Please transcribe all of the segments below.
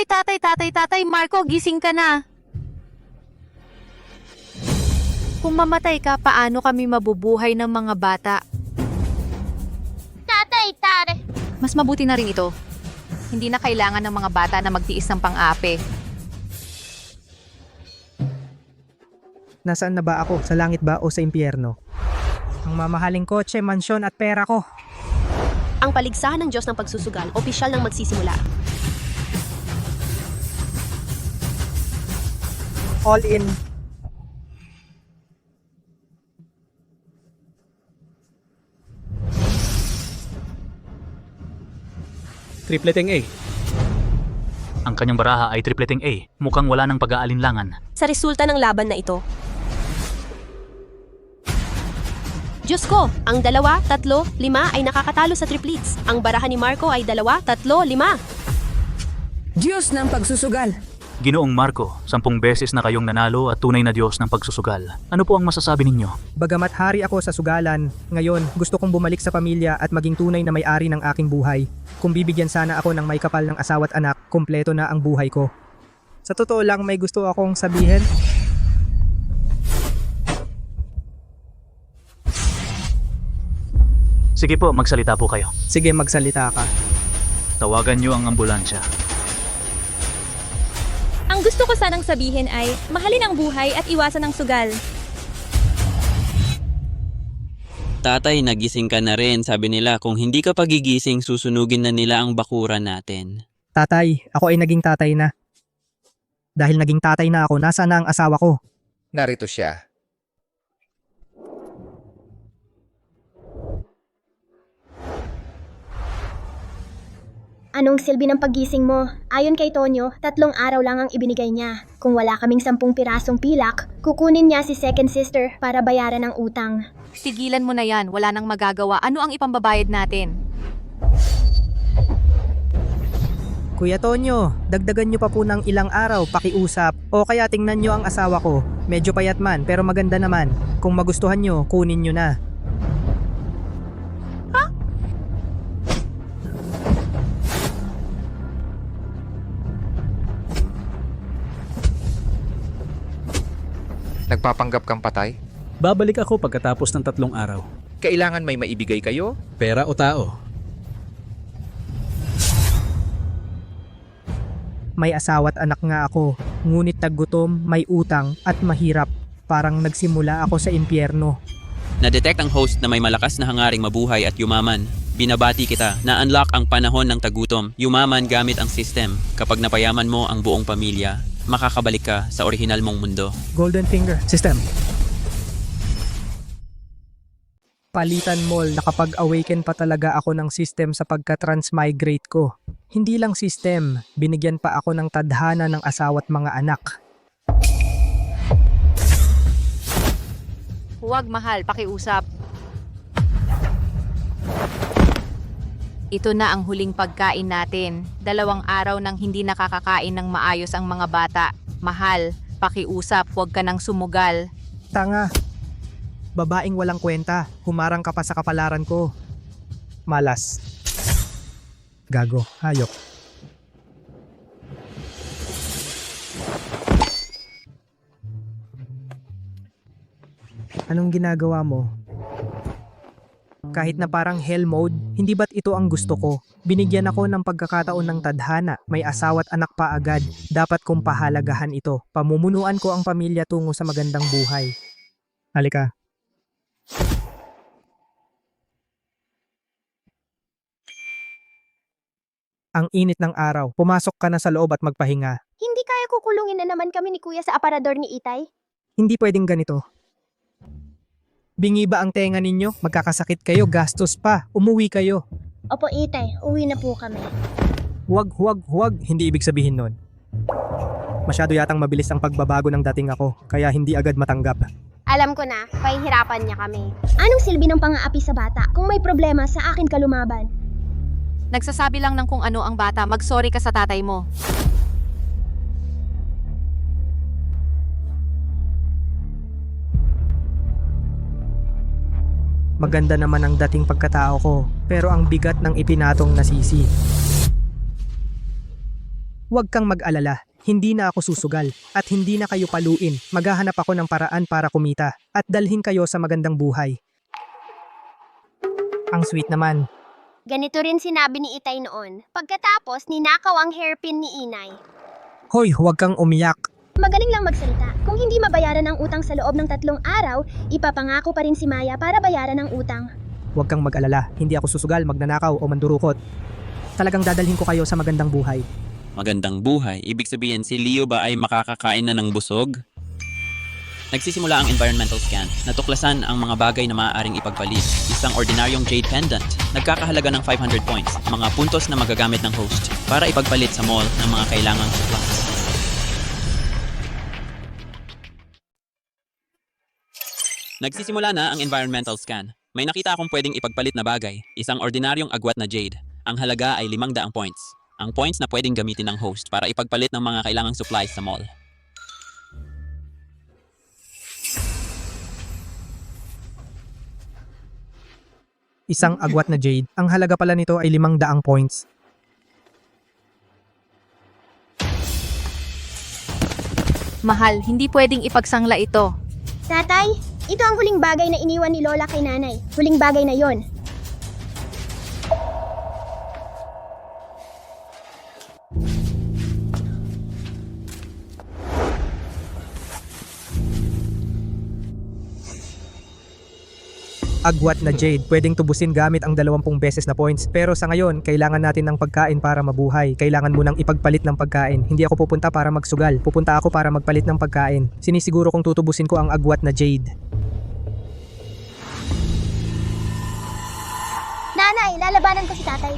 Tatay, Marco, gising ka na. Kung mamatay ka, paano kami mabubuhay ng mga bata? Tatay. Mas mabuti na rin ito. Hindi na kailangan ng mga bata na magtiis ng pang-ape. Nasaan na ba ako? Sa langit ba o sa impyerno? Ang mamahaling kotse, mansyon at pera ko. Ang paligsahan ng Diyos ng pagsusugal, opisyal nang magsisimula. All in. Tripleting A. Ang kanyang baraha ay tripleting A. Mukhang wala ng pag-aalinlangan. Sa resulta ng laban na ito. Diyos ko, ang 2, 3, 5 ay nakakatalo sa triplets. Ang baraha ni Marco ay 2, 3, 5. Diyos ng pagsusugal. Ginoong Marco, 10 beses na kayong nanalo at tunay na Diyos ng pagsusugal. Ano po ang masasabi ninyo? Bagamat hari ako sa sugalan, ngayon gusto kong bumalik sa pamilya at maging tunay na may-ari ng aking buhay. Kung bibigyan sana ako ng may kapal ng asawa't anak, kumpleto na ang buhay ko. Sa totoo lang, may gusto akong sabihin. Sige po, magsalita po kayo. Sige, magsalita ka. Tawagan niyo ang ambulansya. Ang gusto ko sanang sabihin ay, mahalin ang buhay at iwasan ang sugal. Tatay, nagising ka na rin. Sabi nila, kung hindi ka pagigising, susunugin na nila ang bakuran natin. Tatay, ako ay naging tatay na. Dahil naging tatay na ako, nasaan na ang asawa ko? Narito siya. Anong silbi ng paggising mo? Ayon kay Tonyo, 3 araw lang ang ibinigay niya. Kung wala kaming 10 pirasong pilak, kukunin niya si second sister para bayaran ang utang. Tigilan mo na yan, wala nang magagawa. Ano ang ipambabayad natin? Kuya Tonyo, dagdagan nyo pa po ng ilang araw, pakiusap. O kaya tingnan nyo ang asawa ko. Medyo payat man, pero maganda naman. Kung magustuhan nyo, kunin nyo na. Nagpapanggap kang patay? Babalik ako pagkatapos ng 3 araw. Kailangan may maibigay kayo? Pera o tao? May asawa't anak nga ako, ngunit nagutom, may utang at mahirap. Parang nagsimula ako sa impyerno. Na-detect ang host na may malakas na hangaring mabuhay at yumaman. Binabati kita, na-unlock ang panahon ng tagutom. Yumaman gamit ang system. Kapag napayaman mo ang buong pamilya, makakabalik ka sa orihinal mong mundo. Golden Finger System. Palitan Mall, nakapag-awaken pa talaga ako ng system sa pagka-transmigrate ko. Hindi lang system, binigyan pa ako ng tadhana ng asawa't mga anak. Huwag mahal, pakiusap. Ito na ang huling pagkain natin. 2 araw nang hindi nakakakain ng maayos ang mga bata. Mahal, pakiusap, huwag ka nang sumugal. Tanga. Babaeng walang kwenta, humarang ka pa sa kapalaran ko. Malas. Gago, hayop. Anong ginagawa mo? Kahit na parang hell mode, hindi ba't ito ang gusto ko? Binigyan ako ng pagkakataon ng tadhana, may asawa't anak pa agad. Dapat kong pahalagahan ito. Pamumunuan ko ang pamilya tungo sa magandang buhay. Halika. Ang init ng araw, pumasok ka na sa loob at magpahinga. Hindi kaya kukulungin na naman kami ni Kuya sa aparador ni Itay? Hindi pwedeng ganito. Bingi ba ang tenga ninyo? Magkakasakit kayo, gastos pa. Umuwi kayo. Opo Itay, uwi na po kami. Huwag. Hindi ibig sabihin nun. Masyado yatang mabilis ang pagbabago ng dating ako, kaya hindi agad matanggap. Alam ko na, pahihirapan niya kami. Anong silbi ng pang-aapi sa bata kung may problema sa akin ka lumaban? Nagsasabi lang ng kung ano ang bata, mag-sorry ka sa tatay mo. Maganda naman ang dating pagkatao ko, pero ang bigat ng ipinatong na sisi. Huwag kang mag-alala, hindi na ako susugal at hindi na kayo paluin. Maghahanap ako ng paraan para kumita at dalhin kayo sa magandang buhay. Ang sweet naman. Ganito rin sinabi ni Itay noon. Pagkatapos, ninakaw ang hairpin ni Inay. Hoy, huwag kang umiyak. Magaling lang magsalita. Kung hindi mabayaran ang utang sa loob ng 3 araw, ipapangako pa rin si Maya para bayaran ang utang. Huwag kang mag-alala, hindi ako susugal, magnanakaw o mandurukot. Talagang dadalhin ko kayo sa magandang buhay. Magandang buhay. Ibig sabihin, si Leo ba ay makakakain na ng busog? Nagsisimula ang environmental scan. Natuklasan ang mga bagay na maaaring ipagpalit. Isang ordinaryong jade pendant. Nagkakahalaga ng 500 points. Mga puntos na magagamit ng host para ipagpalit sa mall ng mga kailangang supplies. Nagsisimula na ang environmental scan. May nakita akong pwedeng ipagpalit na bagay. Isang ordinaryong agwat na jade. Ang halaga ay 500 points. Ang points na pwedeng gamitin ng host para ipagpalit ng mga kailangang supplies sa mall. Isang agwat na jade, ang halaga pala nito ay 500 points. Mahal, hindi pwedeng ipagsangla ito. Tatay, ito ang huling bagay na iniwan ni Lola kay Nanay. Huling bagay na yon. Agwat na jade, pwedeng tubusin gamit ang 20 beses na points. Pero sa ngayon, kailangan natin ng pagkain para mabuhay. Kailangan mo nang ipagpalit ng pagkain. Hindi ako pupunta para magsugal. Pupunta ako para magpalit ng pagkain. Sinisiguro kong tutubusin ko ang agwat na jade. Nanay, lalabanan ko si tatay.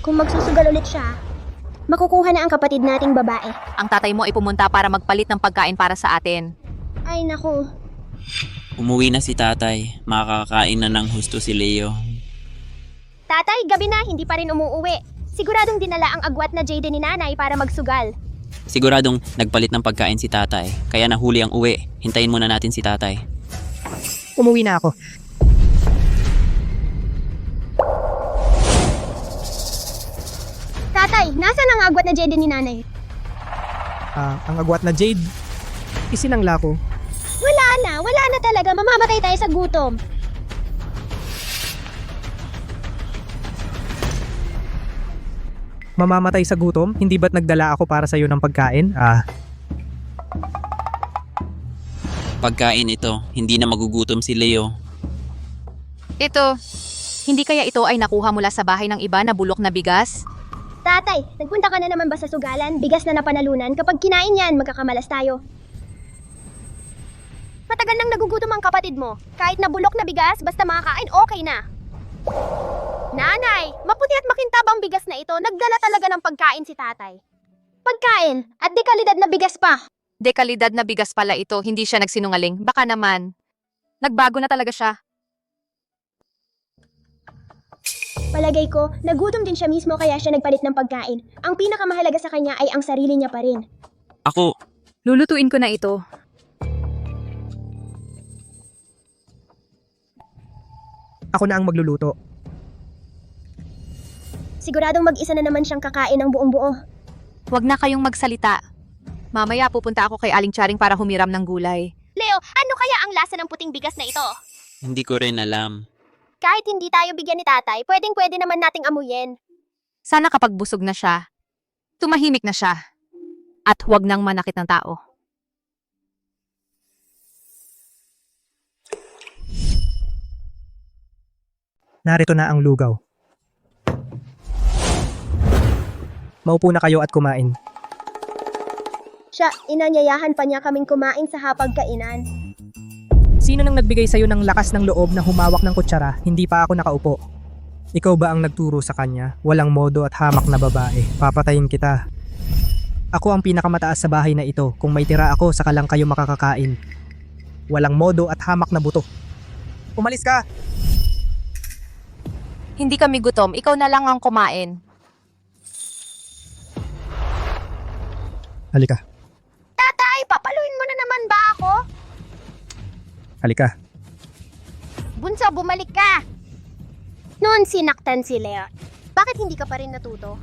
Kung magsusugal ulit siya, makukuha na ang kapatid nating babae. Ang tatay mo ay pumunta para magpalit ng pagkain para sa atin. Ay naku, Umuwi na si tatay. Makakakain na ng husto si Leo. tatay, gabi na, hindi pa rin umuuwi. Siguradong dinala ang agwat na Jade ni Nanay para magsugal. Siguradong nagpalit ng pagkain si tatay. Kaya nahuli ang uwi. Hintayin muna natin si tatay. Umuwi na ako. Tatay, nasaan ang agwat na Jade ni Nanay? Ang agwat na jade, isinangla ko. Wala na talaga, mamamatay tayo sa gutom. Mamamatay sa gutom? Hindi ba't nagdala ako para sa'yo ng pagkain? Pagkain ito, hindi na magugutom si Leo. Ito, hindi kaya ito ay nakuha mula sa bahay ng iba na bulok na bigas? Tatay, nagpunta ka na naman ba sa sugalan? Bigas na napanalunan. Kapag kinain yan, magkakamalas tayo. Matagal nang nagugutom ang kapatid mo. Kahit na bulok na bigas, basta makakain, okay na. Nanay, maputi at makintab ang bigas na ito. Nagdala talaga ng pagkain si tatay. Pagkain, at dekalidad na bigas pa. Dekalidad na bigas pala ito, hindi siya nagsinungaling. Baka naman. Nagbago na talaga siya. Palagay ko, nagutom din siya mismo kaya siya nagpalit ng pagkain. Ang pinakamahalaga sa kanya ay ang sarili niya pa rin. Ako, Lulutuin ko na ito. Ako na ang magluluto. Siguradong mag-isa na naman siyang kakain ng buong buo. Huwag na kayong magsalita. Mamaya pupunta ako kay Aling Charing para humiram ng gulay. Leo, ano kaya ang lasa ng puting bigas na ito? hindi ko rin alam. Kahit hindi tayo bigyan ni tatay, pwedeng-pwede naman nating amuyin. Sana kapag busog na siya, tumahimik na siya. At huwag nang manakit ng tao. Narito na ang lugaw. Maupo na kayo at kumain. Siya, inanyayahan pa niya kaming kumain sa hapagkainan. Sino nang nagbigay sa'yo ng lakas ng loob na humawak ng kutsara, hindi pa ako nakaupo? Ikaw ba ang nagturo sa kanya? Walang modo at hamak na babae. Papatayin kita. Ako ang pinakamataas sa bahay na ito. Kung may tira ako, saka lang kayo makakakain. Walang modo at hamak na buto. Umalis ka! Hindi kami gutom, ikaw na lang ang kumain. Halika. Tatay, papaluin mo na naman ba ako? Halika. Bunso, bumalik ka! Noon sinaktan si Leo. Bakit hindi ka pa rin natuto?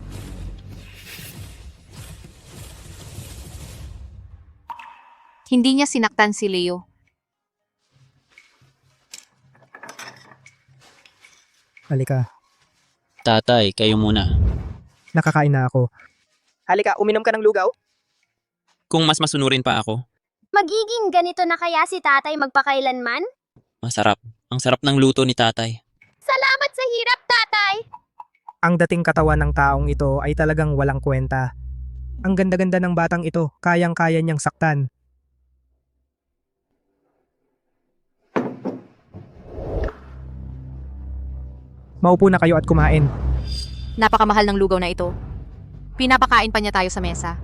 Hindi niya sinaktan si Leo. Halika, Tatay, kayo muna. nakakain na ako. Halika, uminom ka ng lugaw? Kung mas masunurin pa ako, Magiging ganito na kaya si tatay magpakailanman? masarap. Ang sarap ng luto ni tatay. Salamat sa hirap, tatay! Ang dating katawan ng taong ito ay talagang walang kwenta. Ang ganda-ganda ng batang ito, kayang-kaya niyang saktan. Maupo na kayo at kumain. Napakamahal ng lugaw na ito. Pinapakain pa niya tayo sa mesa.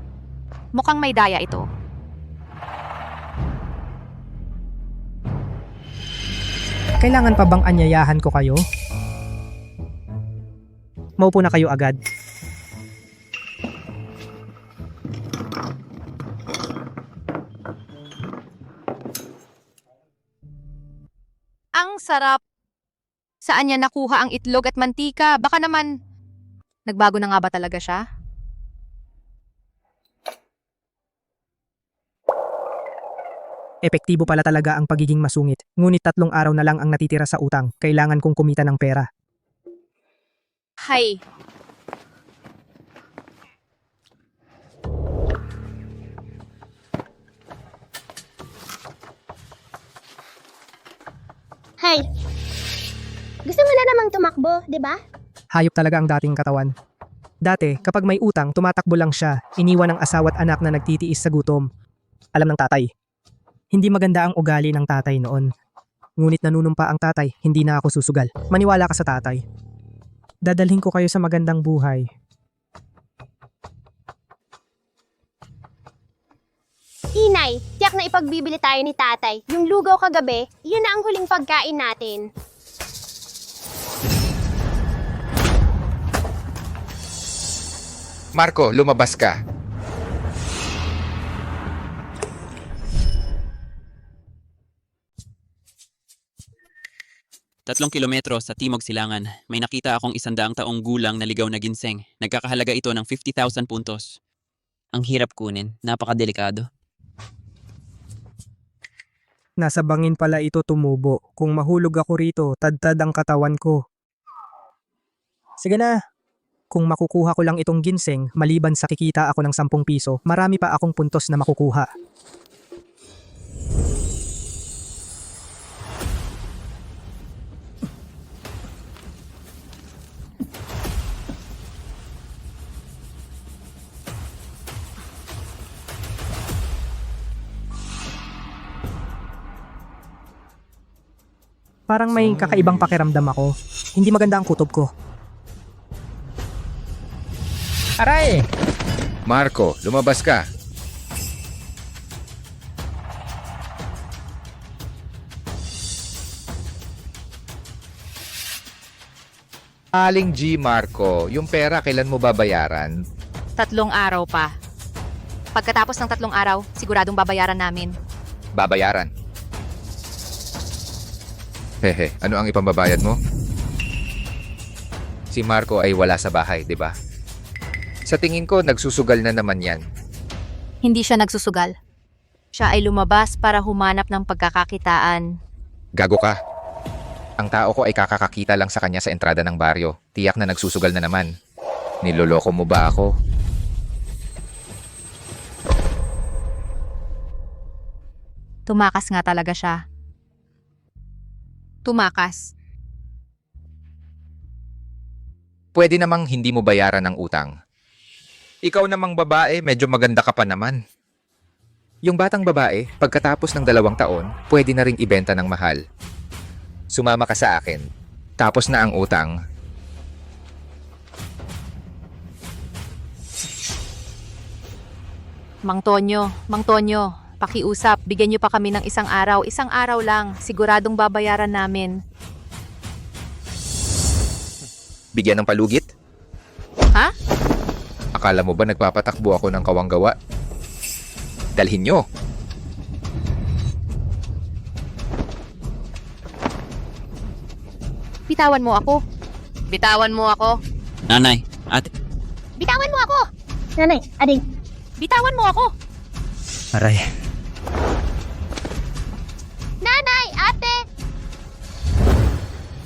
Mukhang may daya ito. Kailangan pa bang anyayahan ko kayo? Maupo na kayo agad. Ang sarap. Saan niya nakuha ang itlog at mantika? Baka naman, nagbago na nga ba talaga siya? Epektibo pala talaga ang pagiging masungit. Ngunit 3 araw na lang ang natitira sa utang. Kailangan kong kumita ng pera. Hay, Hey, gusto mo na namang tumakbo, di ba? Hayop talaga ang dating katawan. Dati, kapag may utang, tumatakbo lang siya. Iniwan ng asawa at anak na nagtitiis sa gutom. Alam ng tatay. Hindi maganda ang ugali ng tatay noon. Ngunit nanunumpa ang tatay, hindi na ako susugal. Maniwala ka sa tatay. Dadalhin ko kayo sa magandang buhay. Inay, tiyak na ipagbibili tayo ni tatay. Yung lugaw kagabi, yun na ang huling pagkain natin. Marco, lumabas ka. Tatlong kilometro sa Timog Silangan, may nakita akong 100 taong gulang na ligaw na ginseng. Nagkakahalaga ito ng 50,000 puntos. Ang hirap kunin, napakadelikado. Nasa bangin pala ito tumubo. Kung mahulog ako rito, tadtad ang katawan ko. Sige na. Kung makukuha ko lang itong ginseng, maliban sa kikita ako ng 10 piso, marami pa akong puntos na makukuha. Parang may kakaibang pakiramdam ako. Hindi maganda ang kutob ko. Aray! Marco, lumabas ka. Aling G, Marco, yung pera kailan mo babayaran? 3 araw pa. Pagkatapos ng 3 araw, siguradong babayaran namin. Babayaran. Hehe, ano ang ipambabayad mo? Si Marco ay wala sa bahay, di ba? Sa tingin ko, nagsusugal na naman yan. Hindi siya nagsusugal. Siya ay lumabas para humanap ng pagkakakitaan. Gago ka. Ang tao ko ay kakakakita lang sa kanya sa entrada ng baryo. Tiyak na nagsusugal na naman. Niloloko mo ba ako? Tumakas nga talaga siya. Tumakas. Pwede namang hindi mo bayaran ng utang. Ikaw namang babae, medyo maganda ka pa naman. Yung batang babae, pagkatapos ng 2 taon, pwede na ring ibenta ng mahal. Sumama ka sa akin. Tapos na ang utang. Mang Tonyo, pakiusap, bigyan niyo pa kami ng 1 araw. 1 araw lang, siguradong babayaran namin. Bigyan ng palugit? Ha? Akala mo ba nagpapatakbo ako ng kawanggawa? Dalhin nyo. Bitawan mo ako. Bitawan mo ako. Nanay, ate, Bitawan mo ako! Nanay, ading, Bitawan mo ako. Aray. Ate!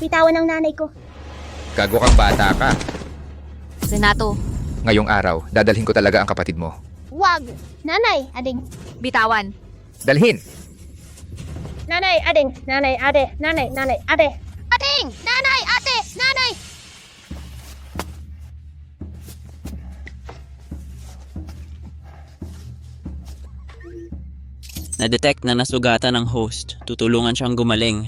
Bitawan ng nanay ko. Gago kang bata ka. Renato, Ngayong araw, dadalhin ko talaga ang kapatid mo. Wag! Nanay, ading. bitawan. Dalhin! Nanay, ading. Nanay, ate. Nanay, nanay, ate. Ading! Nanay, ate! Nanay! Na-detect na nasugatan ng host. Tutulungan siyang gumaling.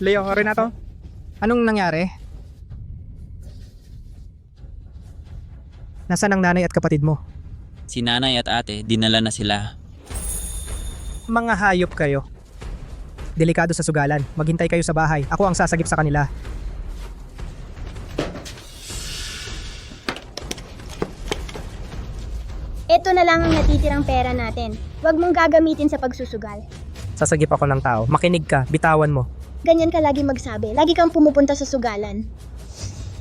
Leo, Renato, anong nangyari? Nasaan ang nanay at kapatid mo? Si nanay at ate, dinala na sila. Mga hayop kayo. Delikado sa sugalan. Maghintay kayo sa bahay. Ako ang sasagip sa kanila. Ito na lang ang natitirang pera natin. Huwag mong gagamitin sa pagsusugal. Sasagip ako ng tao. Makinig ka. Bitawan mo. Ganyan ka lagi magsabi. Lagi kang pumupunta sa sugalan.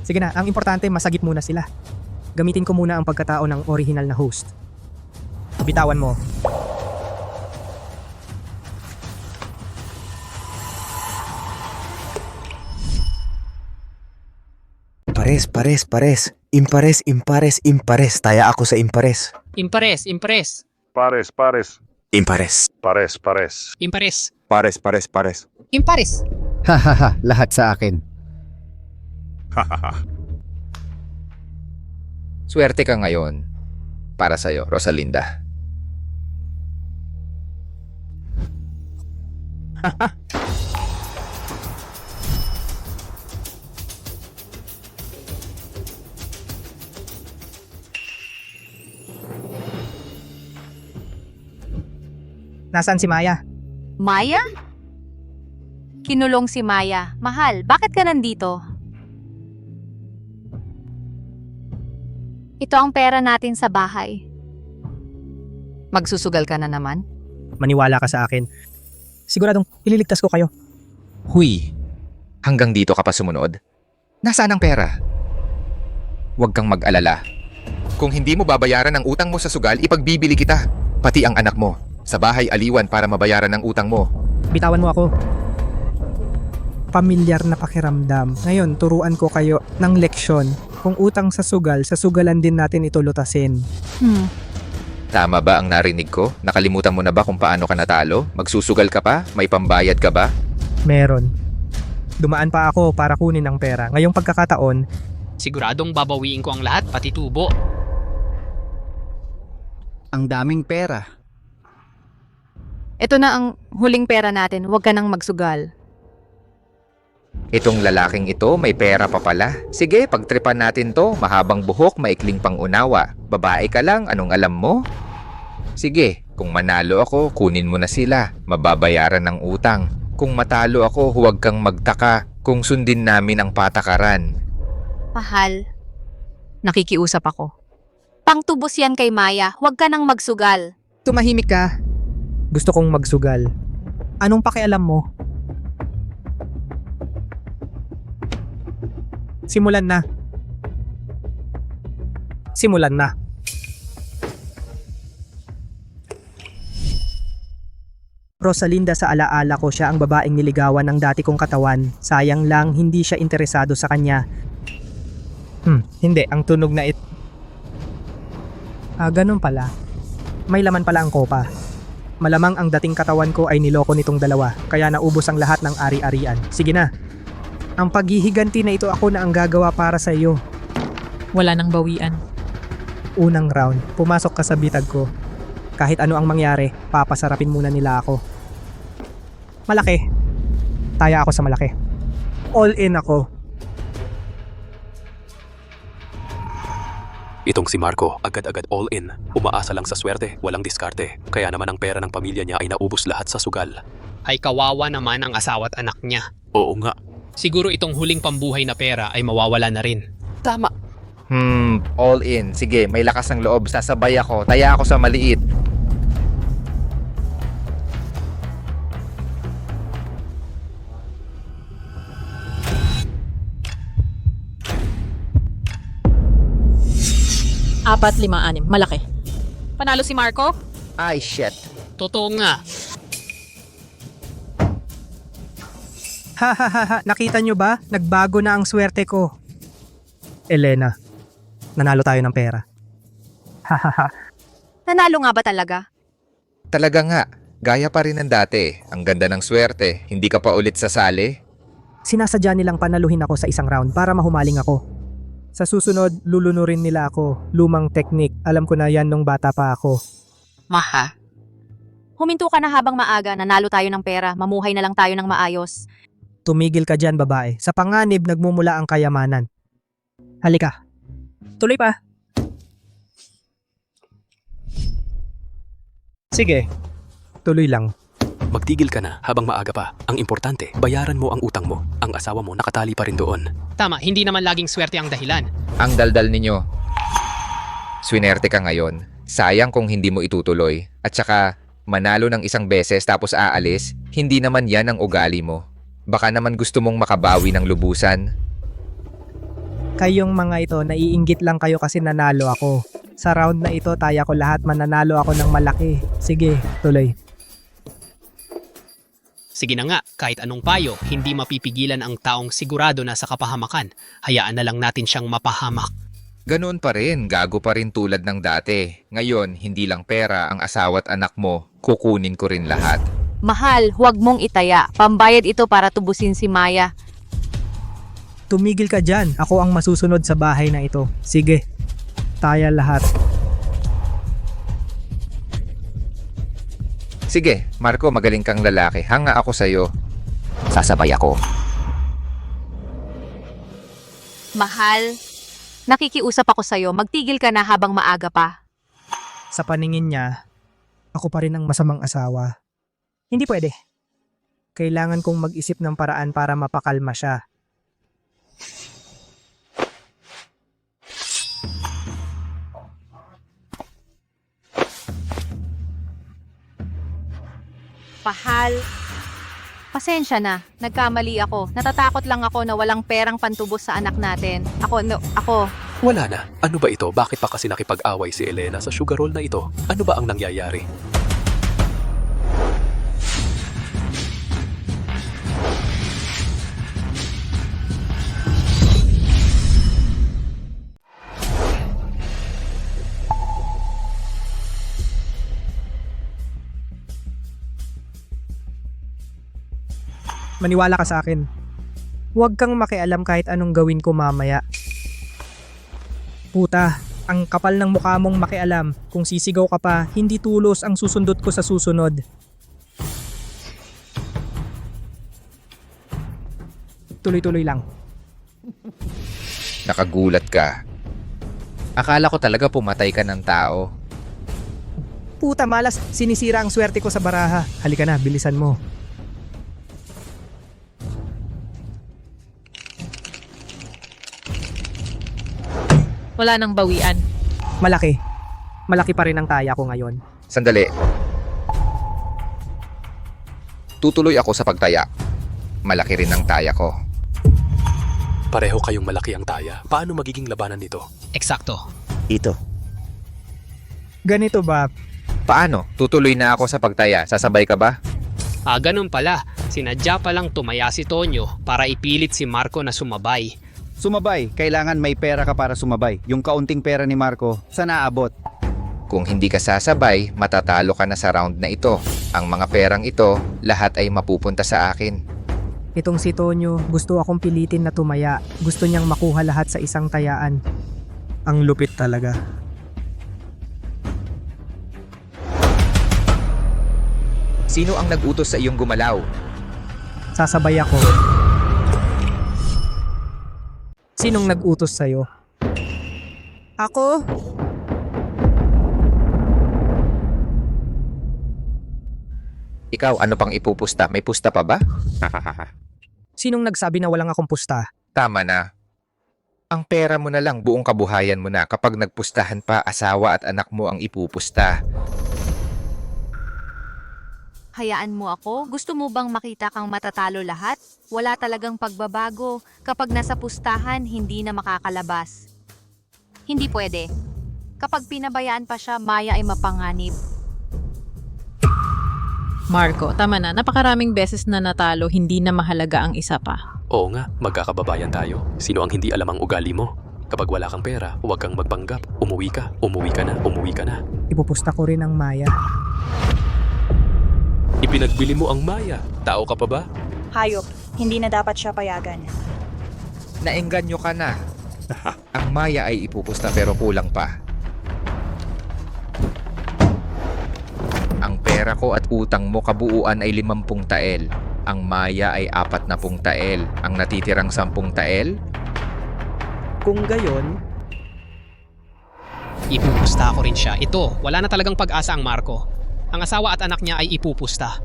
Sige na, ang importante masagip muna sila. Gamitin ko muna ang pagkatao ng original na host. Bitawan mo. Pares. Impares. Taya ako sa impares. Impares. Impares. Impares. Hahaha, lahat sa akin. Swerte ka ngayon. Para sa'yo, Rosalinda. Nasaan si Maya? Maya? Kinulong si Maya. Mahal, bakit ka nandito? Ito ang pera natin sa bahay. Magsusugal ka na naman? Maniwala ka sa akin. Siguradong ililigtas ko kayo. Huy, hanggang dito ka pa sumunod? Nasaan ang pera? Huwag kang mag-alala. Kung hindi mo babayaran ang utang mo sa sugal, ipagbibili kita. Pati ang anak mo. Sa bahay aliwan para mabayaran ang utang mo. Bitawan mo ako. Pamilyar na pakiramdam. Ngayon, turuan ko kayo ng leksyon. Kung utang sa sugalan din natin ito lutasin. Tama ba ang narinig ko? Nakalimutan mo na ba kung paano ka natalo? Magsusugal ka pa? May pambayad ka ba? Meron. Dumaan pa ako para kunin ang pera. Ngayong pagkakataon, Siguradong babawiin ko ang lahat, pati tubo. Ang daming pera. Ito na ang huling pera natin. Huwag ka nang magsugal. Itong lalaking ito may pera pa pala. Sige, pagtripan natin to. Mahabang buhok, maikling pangunawa. Babae ka lang, anong alam mo? Sige, kung manalo ako, kunin mo na sila. Mababayaran ng utang. Kung matalo ako, huwag kang magtaka kung sundin namin ang patakaran. Mahal, nakikiusap ako. Pangtubos yan kay Maya. Huwag ka nang magsugal. tumahimik ka. Gusto kong magsugal. Anong pakialam mo? Simulan na. Rosalinda, sa alaala ko, siya ang babaeng niligawan ng dati kong katawan. Sayang lang, hindi siya interesado sa kanya. Hindi. Ang tunog na ganun pala. May laman pala ang kopa. Malamang ang dating katawan ko ay niloko nitong dalawa, kaya naubos ang lahat ng ari-arian. Sige na. Ang paghihiganti na ito, ako na ang gagawa para sa iyo. Wala nang bawian. Unang round, pumasok ka sa bitag ko. Kahit ano ang mangyari, papasarapin muna nila ako. Malaki. Taya ako sa malaki. All in ako. Itong si Marco, agad-agad all in. Umaasa lang sa swerte, walang diskarte. Kaya naman ang pera ng pamilya niya ay naubos lahat sa sugal. Ay kawawa naman ang asawa at anak niya. Oo nga. Siguro itong huling pambuhay na pera ay mawawala na rin. Tama. All in. Sige, may lakas ng loob. Sasabay ako. Taya ako sa maliit. 4, 5, 6. Malaki. Panalo si Marco? Ay, shit. Totoo nga. Ha ha ha ha, nakita nyo ba? Nagbago na ang swerte ko. Elena, nanalo tayo ng pera. Ha ha ha. Nanalo nga ba talaga? Talaga nga. Gaya pa rin ng dati. Ang ganda ng swerte. Hindi ka pa ulit sasali? Sinasadya nilang panaluhin ako sa isang round para mahumaling ako. Sa susunod, lulunurin nila ako. Lumang teknik. Alam ko na yan nung bata pa ako. Maha. Huminto ka na habang maaga, nanalo tayo ng pera, mamuhay na lang tayo ng maayos. Tumigil ka dyan, babae. Sa panganib, nagmumula ang kayamanan. Halika. Tuloy pa. Sige. Tuloy lang. Magtigil ka na habang maaga pa. Ang importante, bayaran mo ang utang mo. Ang asawa mo nakatali pa rin doon. Tama, hindi naman laging swerte ang dahilan. Ang daldal ninyo. Swinerte ka ngayon. Sayang kung hindi mo itutuloy. At saka, manalo ng isang beses tapos aalis, hindi naman yan ang ugali mo. Baka naman gusto mong makabawi ng lubusan. Kayong mga ito, naiinggit lang kayo kasi nanalo ako. Sa round na ito, taya ko lahat, mananalo ako ng malaki. Sige, tuloy. Sige na nga, kahit anong payo, hindi mapipigilan ang taong sigurado na sa kapahamakan. Hayaan na lang natin siyang mapahamak. Ganoon pa rin, gago pa rin tulad ng dati. Ngayon, hindi lang pera ang asawa at anak mo, kukunin ko rin lahat. Mahal, huwag mong itaya. Pambayad ito para tubusin si Maya. Tumigil ka dyan. Ako ang masusunod sa bahay na ito. Sige, taya lahat. Sige, Marco, magaling kang lalaki. Hanga ako sa'yo. Sasabay ako. Mahal, nakikiusap ako sa'yo, magtigil ka na habang maaga pa. Sa paningin niya, ako pa rin ang masamang asawa. Hindi pwede. Kailangan kong mag-isip ng paraan para mapakalma siya. Pahal, pasensya na, nagkamali ako. Natatakot lang ako na walang perang pantubos sa anak natin. Ako. Wala na. Ano ba ito? Bakit pa kasi nakipag-away si Elena sa sugar roll na ito? Ano ba ang nangyayari? Maniwala ka sa akin. Huwag kang makialam kahit anong gawin ko mamaya. Puta, ang kapal ng mukha mong makialam. Kung sisigaw ka pa, hindi tulos ang susundot ko sa susunod. Tuloy-tuloy lang. Nakagulat ka. Akala ko talaga pumatay ka ng tao. Puta malas, sinisira ang swerte ko sa baraha. Halika na, bilisan mo. Wala nang bawian. Malaki. Malaki pa rin ang taya ko ngayon. Sandali. Tutuloy ako sa pagtaya. Malaki rin ang taya ko. Pareho kayong malaki ang taya. Paano magiging labanan nito? Eksakto. Ito. Ganito ba? Paano? Tutuloy na ako sa pagtaya. Sasabay ka ba? Ganun pala. Sinadya palang tumaya si Tonyo para ipilit si Marco na sumabay. Sumabay, kailangan may pera ka para sumabay. Yung kaunting pera ni Marco, saan aabot? Kung hindi ka sasabay, matatalo ka na sa round na ito. Ang mga perang ito, lahat ay mapupunta sa akin. Itong si Tonyo, gusto akong pilitin na tumaya. Gusto niyang makuha lahat sa isang tayaan. Ang lupit talaga. Sino ang nag-utos sa iyong gumalaw? Sasabay ako. Sinong nag-utos sa'yo? Ako? Ikaw, ano pang ipupusta? May pusta pa ba? Sinong nagsabi na walang akong pusta? Tama na. Ang pera mo na lang, buong kabuhayan mo na. Kapag nagpustahan pa, asawa at anak mo ang ipupusta. Hayaan mo ako? Gusto mo bang makita kang matatalo lahat? Wala talagang pagbabago. Kapag nasa pustahan, hindi na makakalabas. Hindi pwede. Kapag pinabayaan pa siya, Maya ay mapanganib. Marco, tama na. Napakaraming beses na natalo, hindi na mahalaga ang isa pa. Oo nga, magkakababayan tayo. Sino ang hindi alam ang ugali mo? Kapag wala kang pera, huwag kang magpanggap. Umuwi ka na, umuwi ka na. Ipupusta ko rin ang Maya. Ipinagbili mo ang Maya. Tao ka pa ba? Hayop, hindi na dapat siya payagan. Naengganyo ka na. Ang Maya ay ipupusta pero kulang pa. Ang pera ko at utang mo kabuuan ay 50 tael. Ang Maya ay 40 tael. Ang natitirang 10 tael? Kung gayon, Ipupusta ko rin siya. Ito, wala na talagang pag-asa ang Marco. Ang asawa at anak niya ay ipupusta.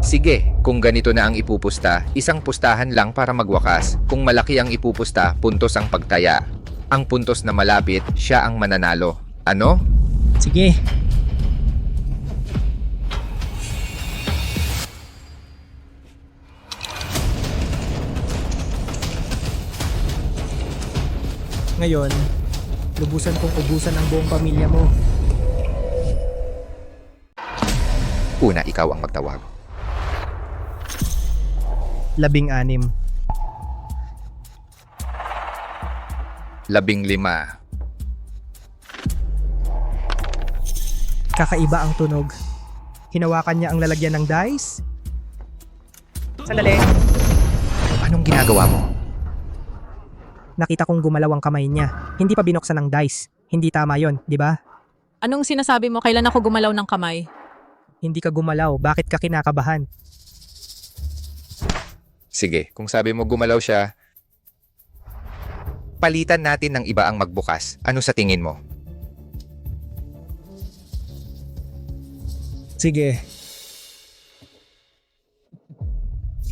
Sige, kung ganito na ang ipupusta, isang pustahan lang para magwakas. Kung malaki ang ipupusta, puntos ang pagtaya. Ang puntos na malapit, siya ang mananalo. Ano? sige. Ngayon, lubusan kong ubusan ang buong pamilya mo. Una, ikaw ang magtawag. 16. 15. Kakaiba ang tunog. Hinawakan niya ang lalagyan ng dice. Sandali. Anong ginagawa mo? Nakita kong gumalaw ang kamay niya. Hindi pa binuksan ng dice. Hindi tama yon, di ba? Anong sinasabi mo? Kailan ako gumalaw ng kamay? Hindi ka gumalaw. Bakit ka kinakabahan? Sige, kung sabi mo gumalaw siya, palitan natin ng iba ang magbukas. Ano sa tingin mo? Sige.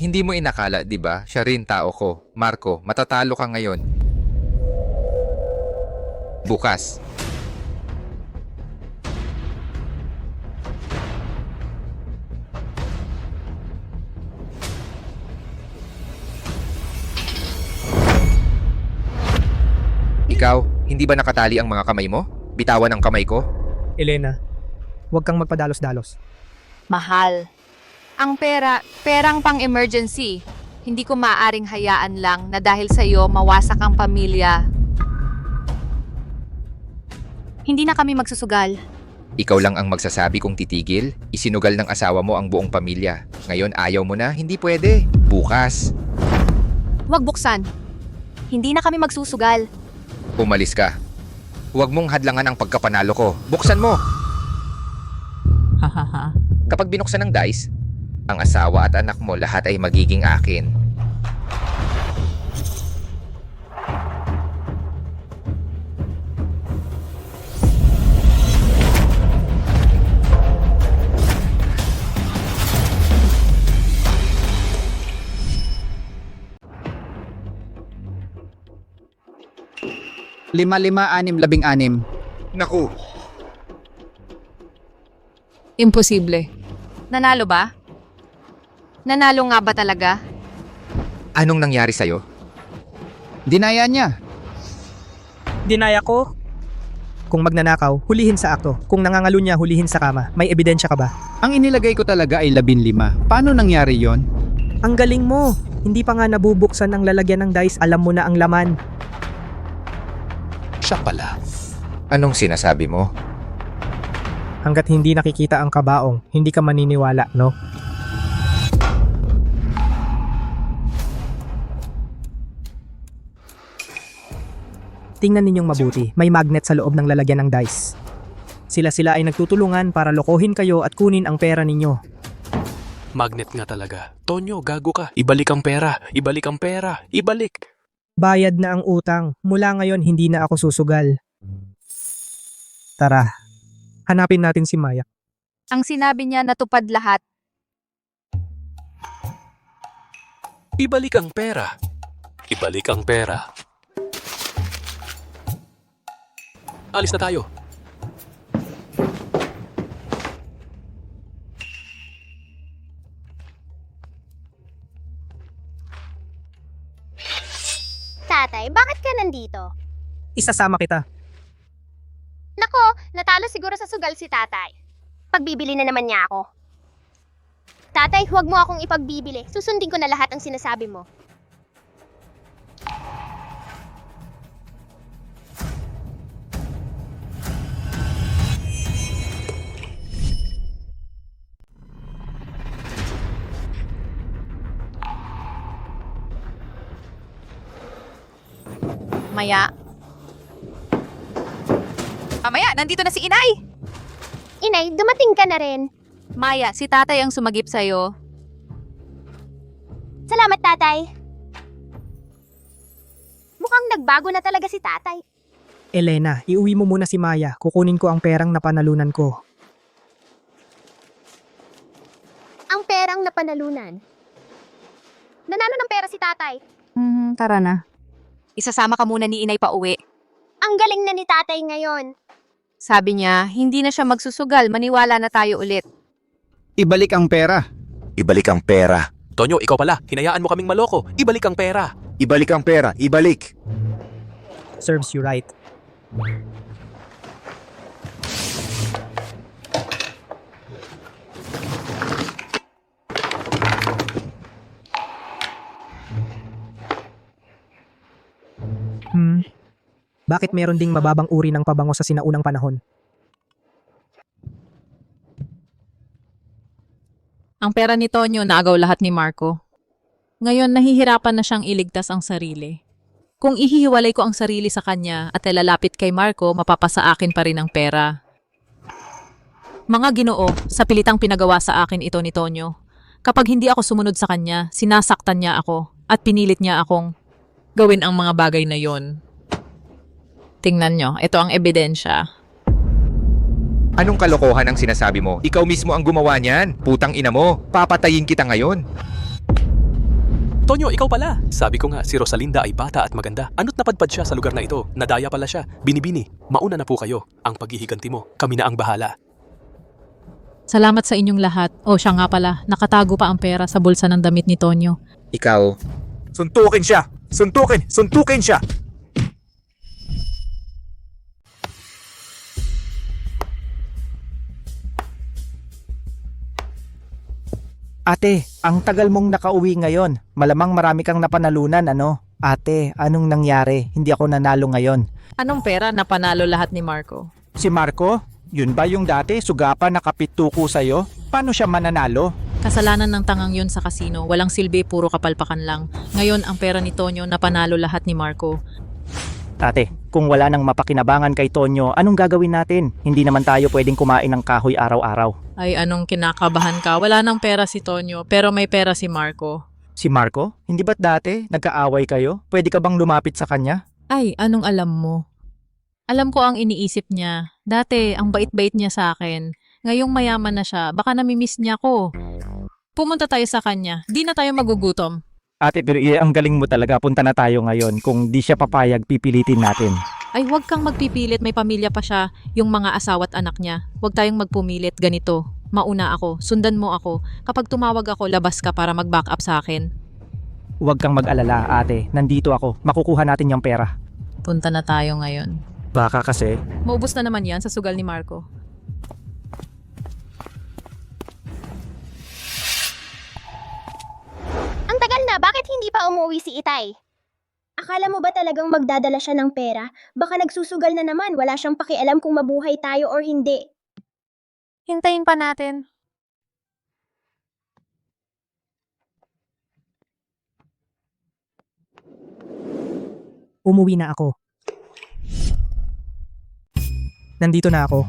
Hindi mo inakala, di ba? Siya rin tao ko. Marco, matatalo ka ngayon. Bukas. Ikaw, hindi ba nakatali ang mga kamay mo? Bitawan ang kamay ko? Elena, huwag kang magpadalos-dalos. Mahal. Ang perang pang-emergency. Hindi ko maaaring hayaan lang na dahil sa'yo mawasak ang pamilya. Hindi na kami magsusugal. Ikaw lang ang magsasabi kung titigil. Isinugal ng asawa mo ang buong pamilya. Ngayon ayaw mo na, hindi pwede. Bukas. Huwag buksan. Hindi na kami magsusugal. Umalis ka. Huwag mong hadlangan ang pagkapanalo ko. Buksan mo! Hahaha. Kapag binuksan ng dice, ang asawa at anak mo lahat ay magiging akin. Lima, 6, 16. Naku! Imposible. Nanalo ba? Nanalo nga ba talaga? Anong nangyari sa'yo? Dinaya niya. Dinaya ko. Kung magnanakaw, hulihin sa akto. Kung nangangalo niya, hulihin sa kama. May ebidensya ka ba? Ang inilagay ko talaga ay 15. Paano nangyari yon? Ang galing mo. Hindi pa nga nabubuksan ang lalagyan ng dice, alam mo na ang laman. Siya pala. Anong sinasabi mo? Hanggat hindi nakikita ang kabaong, hindi ka maniniwala, no? Tingnan ninyong mabuti, may magnet sa loob ng lalagyan ng dice. Sila ay nagtutulungan para lokohin kayo at kunin ang pera ninyo. Magnet nga talaga. Tonyo, gago ka. Ibalik ang pera. Ibalik ang pera. Ibalik. Bayad na ang utang. Mula ngayon, hindi na ako susugal. Tara, hanapin natin si Maya. Ang sinabi niya natupad lahat. Ibalik ang pera. Ibalik ang pera. Alis na tayo. Tatay, bakit ka nandito? Isasama kita. Nanalo siguro sa sugal si tatay. Pagbibili na naman niya ako. Tatay, huwag mo akong ipagbibili. Susundin ko na lahat ang sinasabi mo. Maya. Mamaya, nandito na si Inay! Inay, dumating ka na rin. Maya, si tatay ang sumagip sa'yo. Salamat, tatay. Mukhang nagbago na talaga si tatay. Elena, iuwi mo muna si Maya. Kukunin ko ang perang napanalunan ko. Ang perang napanalunan. Nanalo ng pera si tatay. Tara na. Isasama ka muna ni Inay pa uwi. Ang galing na ni tatay ngayon. Sabi niya, hindi na siya magsusugal, maniwala na tayo ulit. Ibalik ang pera. Ibalik ang pera. Tonyo, ikaw pala. Hinayaan mo kaming maloko. Ibalik ang pera. Ibalik ang pera. Ibalik. Serves you right. Bakit meron ding mababang uri ng pabango sa sinaunang panahon? Ang pera ni Tonyo naagaw lahat ni Marco. Ngayon nahihirapan na siyang iligtas ang sarili. Kung ihihiwalay ko ang sarili sa kanya at ilalapit kay Marco, mapapasa akin pa rin ang pera. Mga Ginoo, sa pilitang pinagawa sa akin ito ni Tonyo. Kapag hindi ako sumunod sa kanya, sinasaktan niya ako at pinilit niya akong gawin ang mga bagay na yon. Tingnan nyo, ito ang ebidensya. Anong kalokohan ang sinasabi mo? Ikaw mismo ang gumawa niyan. Putang ina mo. Papatayin kita ngayon. Tonyo, ikaw pala. Sabi ko nga, si Rosalinda ay bata at maganda. Ano't napadpad siya sa lugar na ito? Nadaya pala siya. Binibini, mauna na po kayo. Ang paghihiganti mo, kami na ang bahala. Salamat sa inyong lahat. O siya nga pala, nakatago pa ang pera sa bulsa ng damit ni Tonyo. Ikaw. Suntukin siya. Suntukin. Suntukin siya. Ate, ang tagal mong nakauwi ngayon. Malamang marami kang napanalunan, ano? Ate, anong nangyari? Hindi ako nanalo ngayon. Anong pera na panalo lahat ni Marco? Si Marco? Yun ba yung dati sugapan nakapituko sa'yo? Paano siya mananalo? Kasalanan ng tangang yun sa kasino. Walang silbi, puro kapalpakan lang. Ngayon, ang pera ni Tonyo na panalo lahat ni Marco. Ate, kung wala nang mapakinabangan kay Tonyo, anong gagawin natin? Hindi naman tayo pwedeng kumain ng kahoy araw-araw. Ay, anong kinakabahan ka? Wala nang pera si Tonyo, pero may pera si Marco. Si Marco? Hindi ba't dati nagkaaway kayo? Pwede ka bang lumapit sa kanya? Ay, anong alam mo? Alam ko ang iniisip niya. Dati, ang bait-bait niya sa akin. Ngayong mayaman na siya, baka namimiss niya ko. Pumunta tayo sa kanya. Di na tayo magugutom. Ate, pero ang galing mo talaga. Punta na tayo ngayon. Kung di siya papayag, pipilitin natin. Ay, huwag kang magpipilit. May pamilya pa siya. Yung mga asawa at anak niya. Huwag tayong magpumilit. Ganito. Mauna ako. Sundan mo ako. Kapag tumawag ako, labas ka para mag-back up sa akin. Huwag kang mag-alala, ate. Nandito ako. Makukuha natin yung pera. Punta na tayo ngayon. Baka kasi. Maubos na naman yan sa sugal ni Marco. Ang tagal na, bakit hindi pa umuwi si Itay? Akala mo ba talagang magdadala siya ng pera? Baka nagsusugal na naman, wala siyang pakialam kung mabuhay tayo or hindi. Hintayin pa natin. Umuwi na ako. Nandito na ako.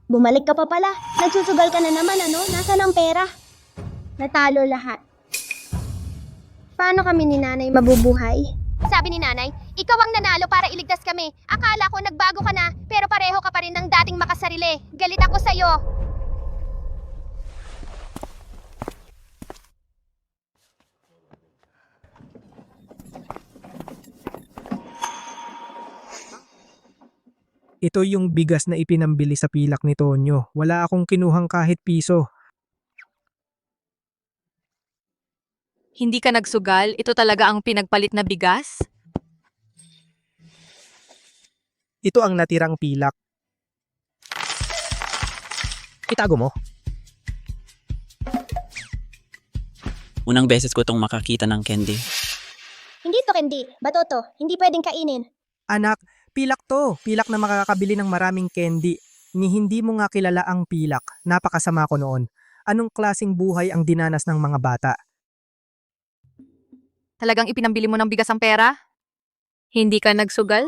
Bumalik ka pa pala. Nagsusugal ka na naman, ano? Nasaan ang pera? Natalo lahat. Paano kami ni nanay mabubuhay? Sabi ni nanay, ikaw ang nanalo para iligtas kami. Akala ko nagbago ka na, pero pareho ka pa rin ng dating makasarili. Galit ako sa'yo. Ito yung bigas na ipinambili sa pilak ni Tonyo. Wala akong kinuhang kahit piso. Hindi ka nagsugal? Ito talaga ang pinagpalit na bigas? Ito ang natirang pilak. Itago mo. Unang beses ko itong makakita ng candy. Hindi to candy. Bato to. Hindi pwedeng kainin. Anak, pilak to. Pilak na makakabili ng maraming candy. Ni hindi mo nga kilala ang pilak. Napakasama ko noon. Anong klasing buhay ang dinanas ng mga bata? Talagang ipinambili mo ng bigas ang pera? Hindi ka nagsugal?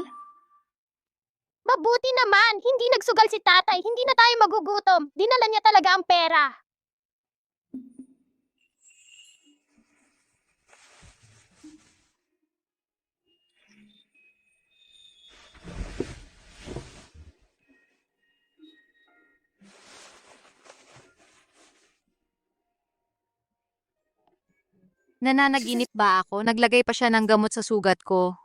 Mabuti naman. Hindi nagsugal si tatay. Hindi na tayo magugutom. Dinala niya talaga ang pera. Nananaginip ba ako? Naglagay pa siya ng gamot sa sugat ko.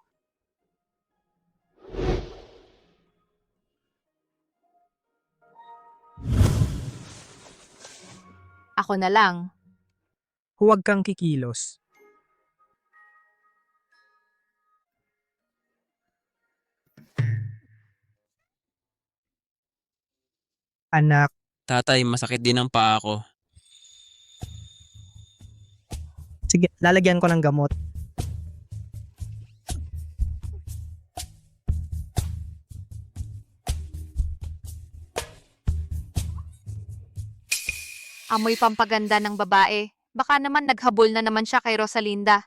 Ako na lang. Huwag kang kikilos. Anak, Tatay, masakit din ang paa ko. sige, lalagyan ko ng gamot. Amoy pampaganda ng babae. Baka naman naghabol na naman siya kay Rosalinda.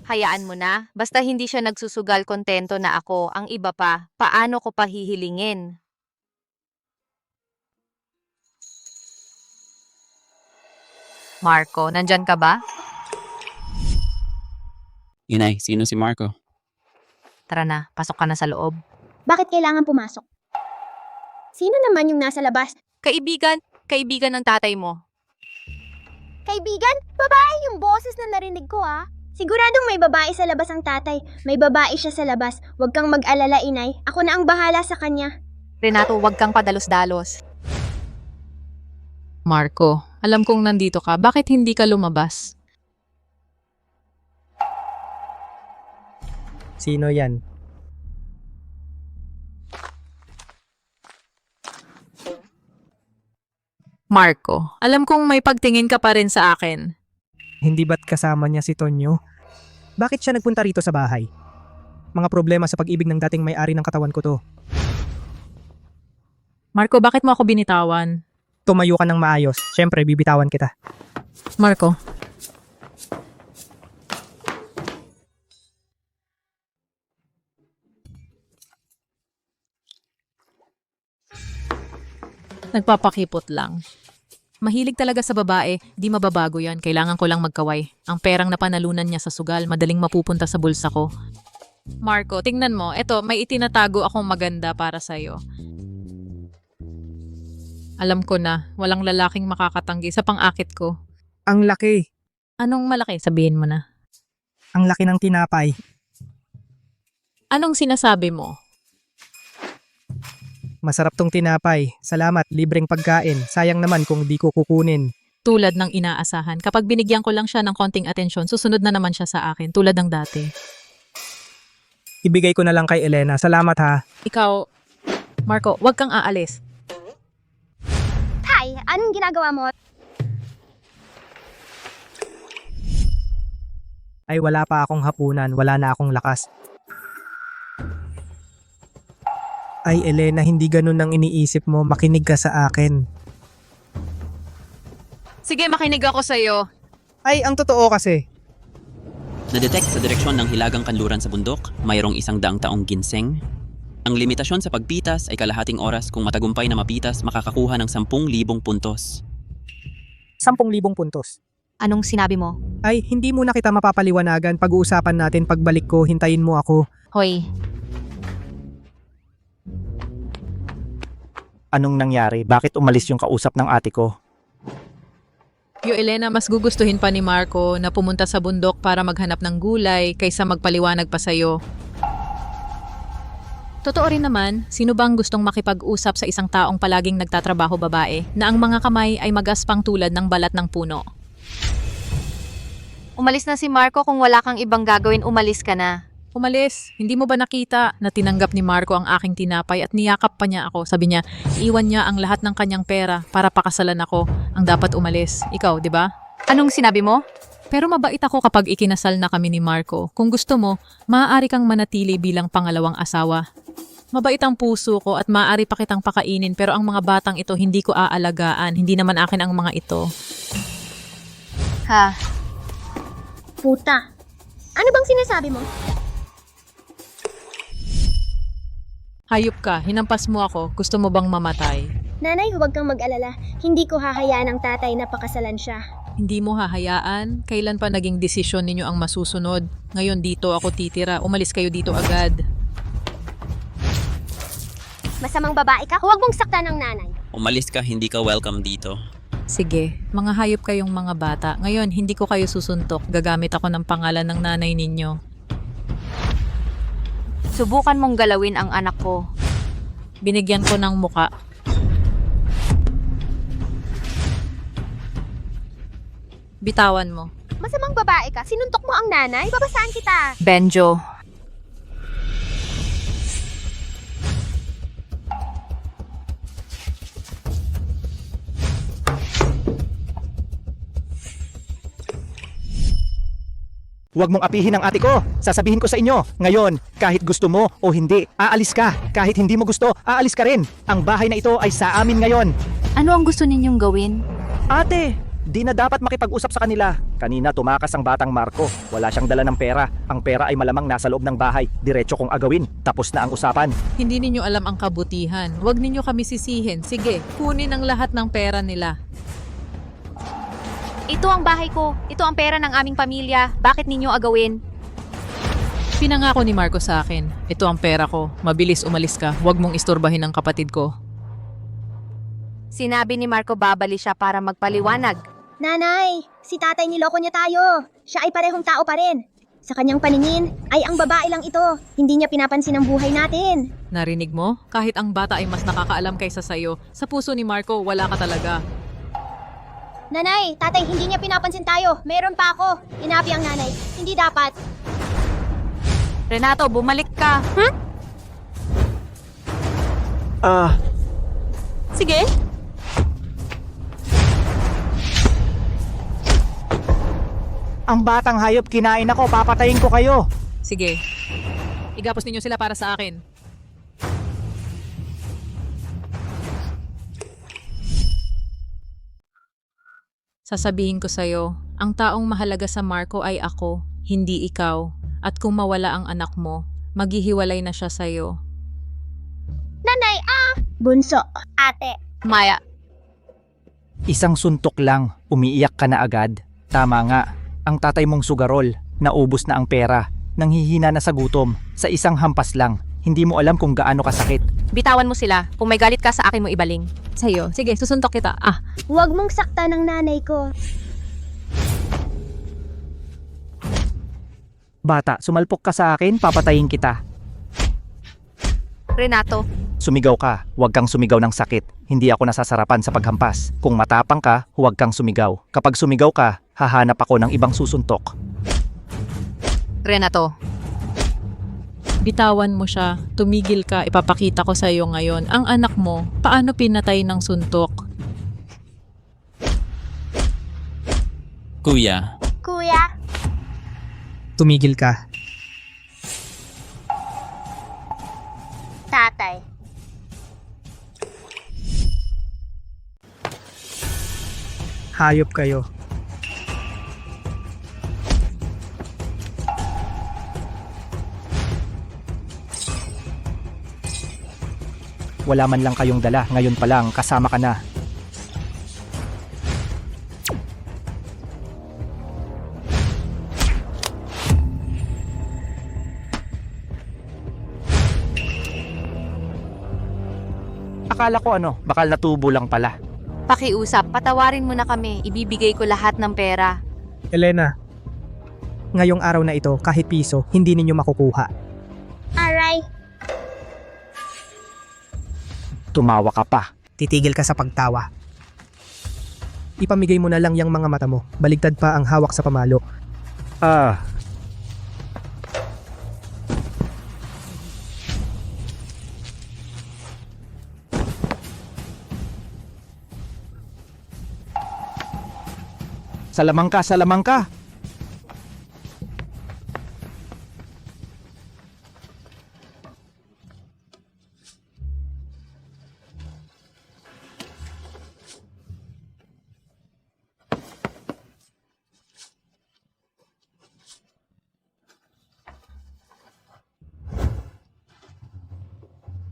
Hayaan mo na. Basta hindi siya nagsusugal, kontento na ako. Ang iba pa, paano ko pa hihilingin? Marco, nandyan ka ba? Inay, sino si Marco? Tara na, pasok ka na sa loob. Bakit kailangan pumasok? Sino naman yung nasa labas? Kaibigan ng tatay mo. Kaibigan? Babae yung boses na narinig ko ah. Siguradong may babae sa labas ang tatay. May babae siya sa labas. Huwag kang mag-alala, inay. Ako na ang bahala sa kanya. Renato, wag kang padalos-dalos. Marco, alam kong nandito ka. Bakit hindi ka lumabas? Sino yan? Marco, alam kong may pagtingin ka pa rin sa akin. Hindi ba't kasama niya si Tonyo? Bakit siya nagpunta rito sa bahay? Mga problema sa pag-ibig ng dating may-ari ng katawan ko to. Marco, bakit mo ako binitawan? Tumayo ka ng maayos. Siyempre, bibitawan kita. Marco. Nagpapakipot lang. Mahilig talaga sa babae, di mababago yan. Kailangan ko lang magkaway. Ang perang napanalunan niya sa sugal, madaling mapupunta sa bulsa ko. Marco, tingnan mo. Eto, may itinatago akong maganda para sa'yo. Alam ko na, walang lalaking makakatanggi sa pang-akit ko. Ang laki. Anong malaki? Sabihin mo na. Ang laki ng tinapay. Anong sinasabi mo? Masarap tong tinapay. Salamat, libreng pagkain. Sayang naman kung di ko kukunin. Tulad ng inaasahan. Kapag binigyan ko lang siya ng konting atensyon, susunod na naman siya sa akin, tulad ng dati. Ibigay ko na lang kay Elena. Salamat ha. Ikaw, Marco, wag kang aalis. Tay, anong ginagawa mo? Ay wala pa akong hapunan. Wala na akong lakas. Ay Elena, hindi ganun ang iniisip mo. Makinig ka sa akin. Sige, makinig ako sa'yo. Ay, ang totoo kasi. Na-detect sa direksyon ng hilagang kanluran sa bundok, mayroong 100 taong ginseng. Ang limitasyon sa pagpitas ay kalahating oras. Kung matagumpay na mapitas, makakakuha ng 10,000 puntos. 10,000 puntos. Anong sinabi mo? Ay, hindi muna kita mapapaliwanagan. Pag-uusapan natin pagbalik ko. Hintayin mo ako. Hoy, Anong nangyari? Bakit umalis yung kausap ng ate ko? Yo Elena, mas gugustuhin pa ni Marco na pumunta sa bundok para maghanap ng gulay kaysa magpaliwanag pa sa'yo. Totoo rin naman, sino bang gustong makipag-usap sa isang taong palaging nagtatrabaho babae na ang mga kamay ay magaspang tulad ng balat ng puno? Umalis na si Marco, kung wala kang ibang gagawin, umalis ka na. Umalis, hindi mo ba nakita na tinanggap ni Marco ang aking tinapay at niyakap pa niya ako? Sabi niya, iwan niya ang lahat ng kanyang pera para pakasalan ako. Ang dapat umalis. Ikaw, di ba? Anong sinabi mo? Pero mabait ako kapag ikinasal na kami ni Marco. Kung gusto mo, maaari kang manatili bilang pangalawang asawa. Mabait ang puso ko at maaari pa kitang pakainin, pero ang mga batang ito hindi ko aalagaan. Hindi naman akin ang mga ito. Ha? Puta. Ano bang sinasabi mo? Hayop ka, hinampas mo ako. Gusto mo bang mamatay? Nanay, huwag kang mag-alala. Hindi ko hahayaan ang tatay na pakasalan siya. Hindi mo hahayaan? Kailan pa naging desisyon ninyo ang masusunod? Ngayon dito ako titira. Umalis kayo dito agad. Masamang babae ka, huwag mong saktan ng nanay. Umalis ka, hindi ka welcome dito. Sige, mga hayop kayong mga bata. Ngayon, hindi ko kayo susuntok. Gagamit ako ng pangalan ng nanay ninyo. Subukan mong galawin ang anak ko. Binigyan ko ng muka. Bitawan mo. Masamang babae ka, sinuntok mo ang nanay, babasaan kita. Benjo. Huwag mong apihin ang ate ko. Sasabihin ko sa inyo, ngayon, kahit gusto mo o hindi, aalis ka. Kahit hindi mo gusto, aalis ka rin. Ang bahay na ito ay sa amin ngayon. Ano ang gusto ninyong gawin? Ate, di na dapat makipag-usap sa kanila. Kanina tumakas ang batang Marco. Wala siyang dala ng pera. Ang pera ay malamang nasa loob ng bahay. Diretso kong agawin. Tapos na ang usapan. Hindi ninyo alam ang kabutihan. Huwag ninyo kami sisihin. Sige, kunin ang lahat ng pera nila. Ito ang bahay ko. Ito ang pera ng aming pamilya. Bakit ninyo agawin? Pinangako ni Marco sa akin. Ito ang pera ko. Mabilis umalis ka. Huwag mong istorbahin ang kapatid ko. Sinabi ni Marco babalik siya para magpaliwanag. Nanay, si tatay niloko niya tayo. Siya ay parehong tao pa rin. Sa kanyang paningin, ay ang babae lang ito. Hindi niya pinapansin ang buhay natin. Narinig mo? Kahit ang bata ay mas nakakaalam kaysa sayo, sa puso ni Marco, wala ka talaga. Nanay, tatay, hindi niya pinapansin tayo. Meron pa ako. Inapi ang nanay. Hindi dapat. Renato, bumalik ka. Sige. Ang batang hayop, kinain ako. Papatayin ko kayo. Sige. Igapos ninyo sila para sa akin. Sasabihin ko sa'yo, ang taong mahalaga sa Marco ay ako, hindi ikaw. At kung mawala ang anak mo, maghihiwalay na siya sa'yo. Nanay, bunso, ate. Maya. Isang suntok lang, umiiyak ka na agad. Tama nga, ang tatay mong sugarol, naubos na ang pera, nanghihina na sa gutom, sa isang hampas lang. Hindi mo alam kung gaano kasakit. Bitawan mo sila. Kung may galit ka sa akin mo ibaling. Sa'yo. Sige, susuntok kita. Huwag mong saktan ng nanay ko. Bata, sumalpok ka sa akin, papatayin kita. Renato. Sumigaw ka, huwag kang sumigaw ng sakit. Hindi ako nasasarapan sa paghampas. Kung matapang ka, huwag kang sumigaw. Kapag sumigaw ka, hahanap ako ng ibang susuntok. Renato. Bitawan mo siya. Tumigil ka. Ipapakita ko sa iyo ngayon. Ang anak mo, paano pinatay ng suntok? Kuya. Kuya. Tumigil ka. Tatay. Hayop kayo. Wala man lang kayong dala, ngayon pa lang, kasama ka na. Akala ko bakal na tubo lang pala. Pakiusap, patawarin mo na kami. Ibibigay ko lahat ng pera. Elena, ngayong araw na ito, kahit piso, hindi ninyo makukuha. Aray. Tumawa ka pa. Titigil ka sa pagtawa. Ipamigay mo na lang yung mga mata mo. Baligtad pa ang hawak sa pamalo. Salamang ka, salamang ka.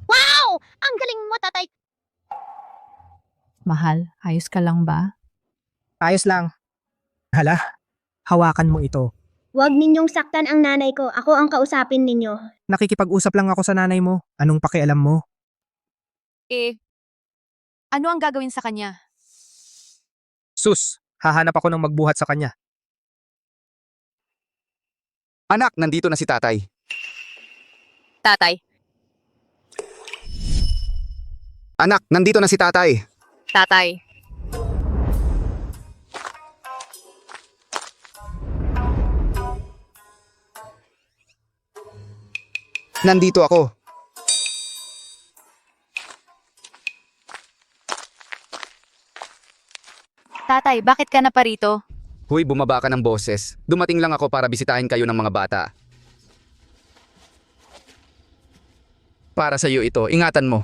Wow! Ang galing mo, tatay. Mahal, ayos ka lang ba? Ayos lang. Hala, hawakan mo ito. Huwag ninyong saktan ang nanay ko. Ako ang kausapin ninyo. Nakikipag-usap lang ako sa nanay mo. Anong pakialam mo? Ano ang gagawin sa kanya? Sus, hahanap ako ng magbuhat sa kanya. Anak, nandito na si tatay. Tatay. Anak, nandito na si tatay. Tatay. Nandito ako. Tatay, bakit ka na pa rito? Huy, bumaba ka ng boses. Dumating lang ako para bisitahin kayo ng mga bata. Para sa iyo ito, ingatan mo.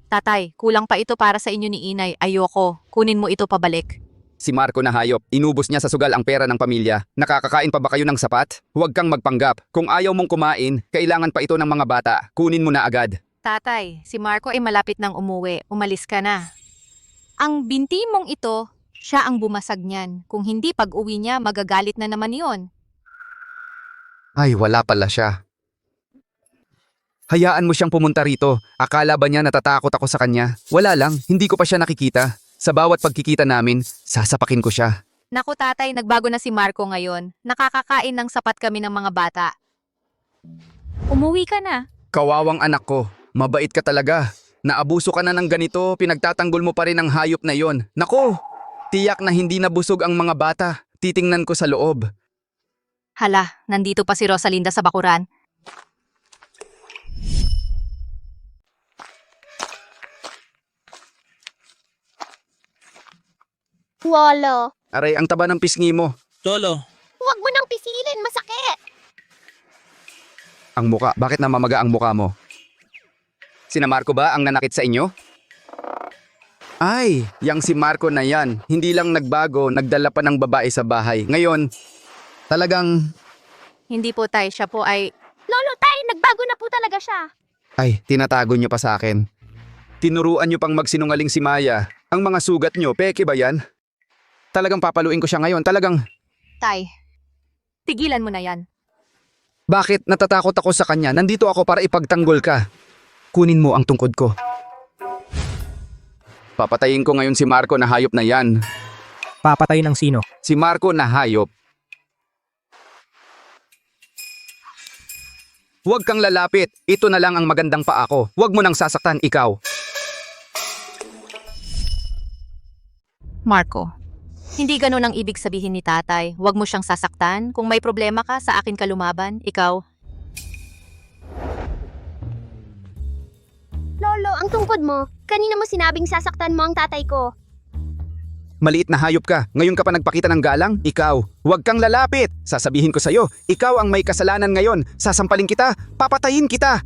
Tatay, kulang pa ito para sa inyo ni Inay. Ayoko. Kunin mo ito pabalik. Si Marco na hayop, inubos niya sa sugal ang pera ng pamilya. Nakakakain pa ba kayo ng sapat? Huwag kang magpanggap. Kung ayaw mong kumain, kailangan pa ito ng mga bata. Kunin mo na agad. Tatay, si Marco ay malapit nang umuwi. Umalis ka na. Ang binti mong ito, siya ang bumasag niyan. Kung hindi pag-uwi niya, magagalit na naman yon. Ay, wala pala siya. Hayaan mo siyang pumunta rito. Akala ba niya natatakot ako sa kanya? Wala lang, hindi ko pa siya nakikita. Sa bawat pagkikita namin, sasapakin ko siya. Naku tatay, nagbago na si Marco ngayon. Nakakakain ng sapat kami ng mga bata. Umuwi ka na. Kawawang anak ko, mabait ka talaga. Naabuso ka na ng ganito, pinagtatanggol mo pa rin ang hayop na yon. Nako, tiyak na hindi nabusog ang mga bata. Titingnan ko sa loob. Hala, nandito pa si Rosalinda sa bakuran. Wala. Aray, ang taba ng pisngi mo. Lolo, Huwag mo nang pisilin, masakit. Ang muka, bakit namamaga ang muka mo? Sina Marco ba ang nanakit sa inyo? Ay, yang si Marco na yan. Hindi lang nagbago, nagdala pa ng babae sa bahay. Ngayon, talagang... Hindi po tay, siya po ay... Lolo, tay, nagbago na po talaga siya. Ay, tinatago nyo pa sa akin. Tinuruan nyo pang magsinungaling si Maya. Ang mga sugat nyo, peke ba yan? Talagang papaluin ko siya ngayon, talagang... Tay, tigilan mo na yan. Bakit natatakot ako sa kanya? Nandito ako para ipagtanggol ka. Kunin mo ang tungkod ko. Papatayin ko ngayon si Marco na hayop na yan. Papatayin ng sino? Si Marco na hayop. Huwag kang lalapit. Ito na lang ang magandang paa ko. Huwag mo nang sasaktan ikaw. Marco, hindi ganun ang ibig sabihin ni tatay. Huwag mo siyang sasaktan. Kung may problema ka, sa akin ka lumaban. Ikaw. Lolo, ang tungkod mo. Kanina mo sinabing sasaktan mo ang tatay ko. Maliit na hayop ka. Ngayon ka pa nagpakita ng galang? Ikaw. Huwag kang lalapit. Sasabihin ko sa'yo, ikaw ang may kasalanan ngayon. Sasampalin kita. Papatayin kita.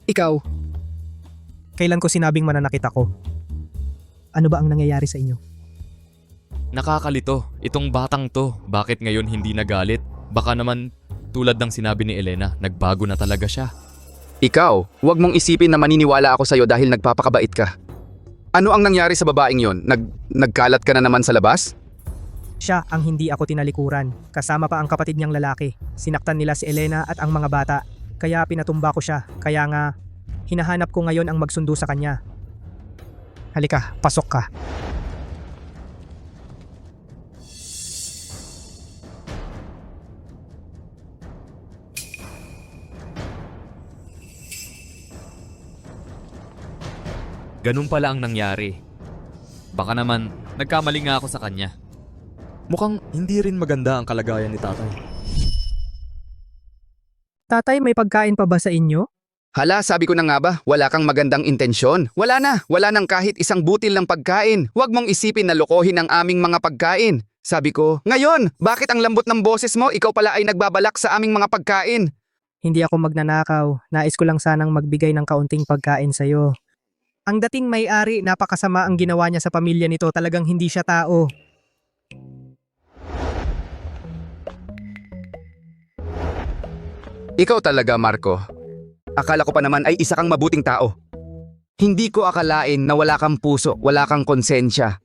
Ikaw. Kailan ko sinabing mananakit ako? Ano ba ang nangyayari sa inyo? Nakakalito. Itong batang to. Bakit ngayon hindi nagalit? Baka naman tulad ng sinabi ni Elena, nagbago na talaga siya. Ikaw, huwag mong isipin na maniniwala ako sa'yo dahil nagpapakabait ka. Ano ang nangyari sa babaeng yon? Nagkalat ka na naman sa labas? Siya ang hindi ako tinalikuran. Kasama pa ang kapatid niyang lalaki. Sinaktan nila si Elena at ang mga bata. Kaya pinatumba ko siya. Kaya nga, hinahanap ko ngayon ang magsundo sa kanya. Halika, pasok ka. Ganun pala ang nangyari. Baka naman, nagkamali nga ako sa kanya. Mukhang hindi rin maganda ang kalagayan ni tatay. Tatay, may pagkain pa ba sa inyo? Hala, sabi ko na nga ba, wala kang magandang intensyon. Wala nang kahit isang butil ng pagkain. Huwag mong isipin na lokohin ang aming mga pagkain. Sabi ko, ngayon, bakit ang lambot ng boses mo? Ikaw pala ay nagbabalak sa aming mga pagkain. Hindi ako magnanakaw. Nais ko lang sanang magbigay ng kaunting pagkain sa'yo. Ang dating may-ari, napakasama ang ginawa niya sa pamilya nito. Talagang hindi siya tao. Ikaw talaga, Marco. Akala ko pa naman ay isa kang mabuting tao. Hindi ko akalain na wala kang puso, wala kang konsensya.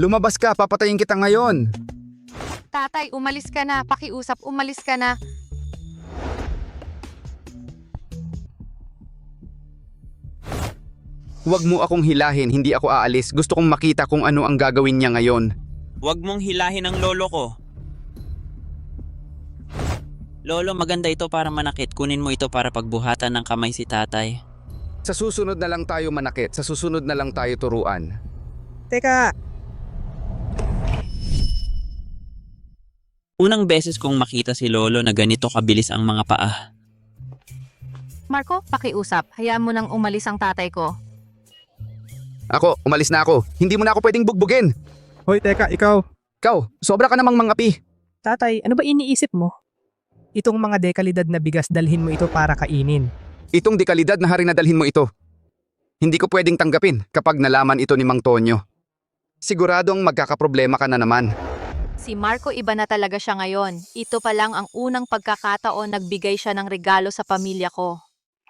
Lumabas ka, papatayin kita ngayon. Tatay, umalis ka na. Pakiusap, umalis ka na. Huwag mo akong hilahin, hindi ako aalis. Gusto kong makita kung ano ang gagawin niya ngayon. Huwag mong hilahin ang lolo ko. Lolo, maganda ito para manakit. Kunin mo ito para pagbuhatan ng kamay si tatay. Sa susunod na lang tayo manakit, sa susunod na lang tayo turuan. Teka, Unang beses kong makita si lolo na ganito kabilis ang mga paa. Marco, pakiusap. Hayaan mo nang umalis ang tatay ko. Ako, umalis na ako. Hindi mo na ako pwedeng bugbugin. hoy teka, ikaw. Ikaw, sobra ka namang mangapi. Tatay, ano ba iniisip mo? Itong mga dekalidad na bigas dalhin mo ito para kainin. Itong dekalidad na hari na dalhin mo ito. Hindi ko pwedeng tanggapin kapag nalaman ito ni Mang Tonyo. Siguradong magkakaproblema ka na naman. Si Marco iba na talaga siya ngayon. Ito pa lang ang unang pagkakataon nagbigay siya ng regalo sa pamilya ko.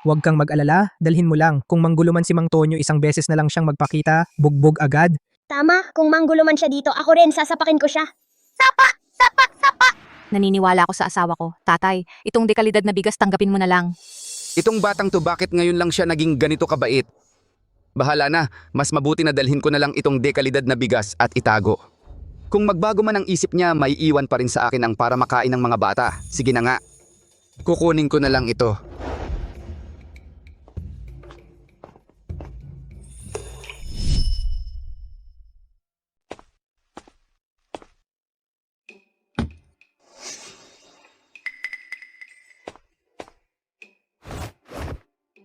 Huwag kang mag-alala, dalhin mo lang. Kung manggulo man si Mang Tonyo, isang beses na lang siyang magpakita, bugbog agad. Tama, kung manggulo man siya dito, ako rin, sasapakin ko siya. Sapa! Sapa! Sapa! Naniniwala ako sa asawa ko. Tatay, itong dekalidad na bigas tanggapin mo na lang. Itong batang to, bakit ngayon lang siya naging ganito kabait? Bahala na, mas mabuti na dalhin ko na lang itong dekalidad na bigas at itago. Kung magbago man ang isip niya, may iwan pa rin sa akin ang para makain ng mga bata. Sige na nga. Kukunin ko na lang ito.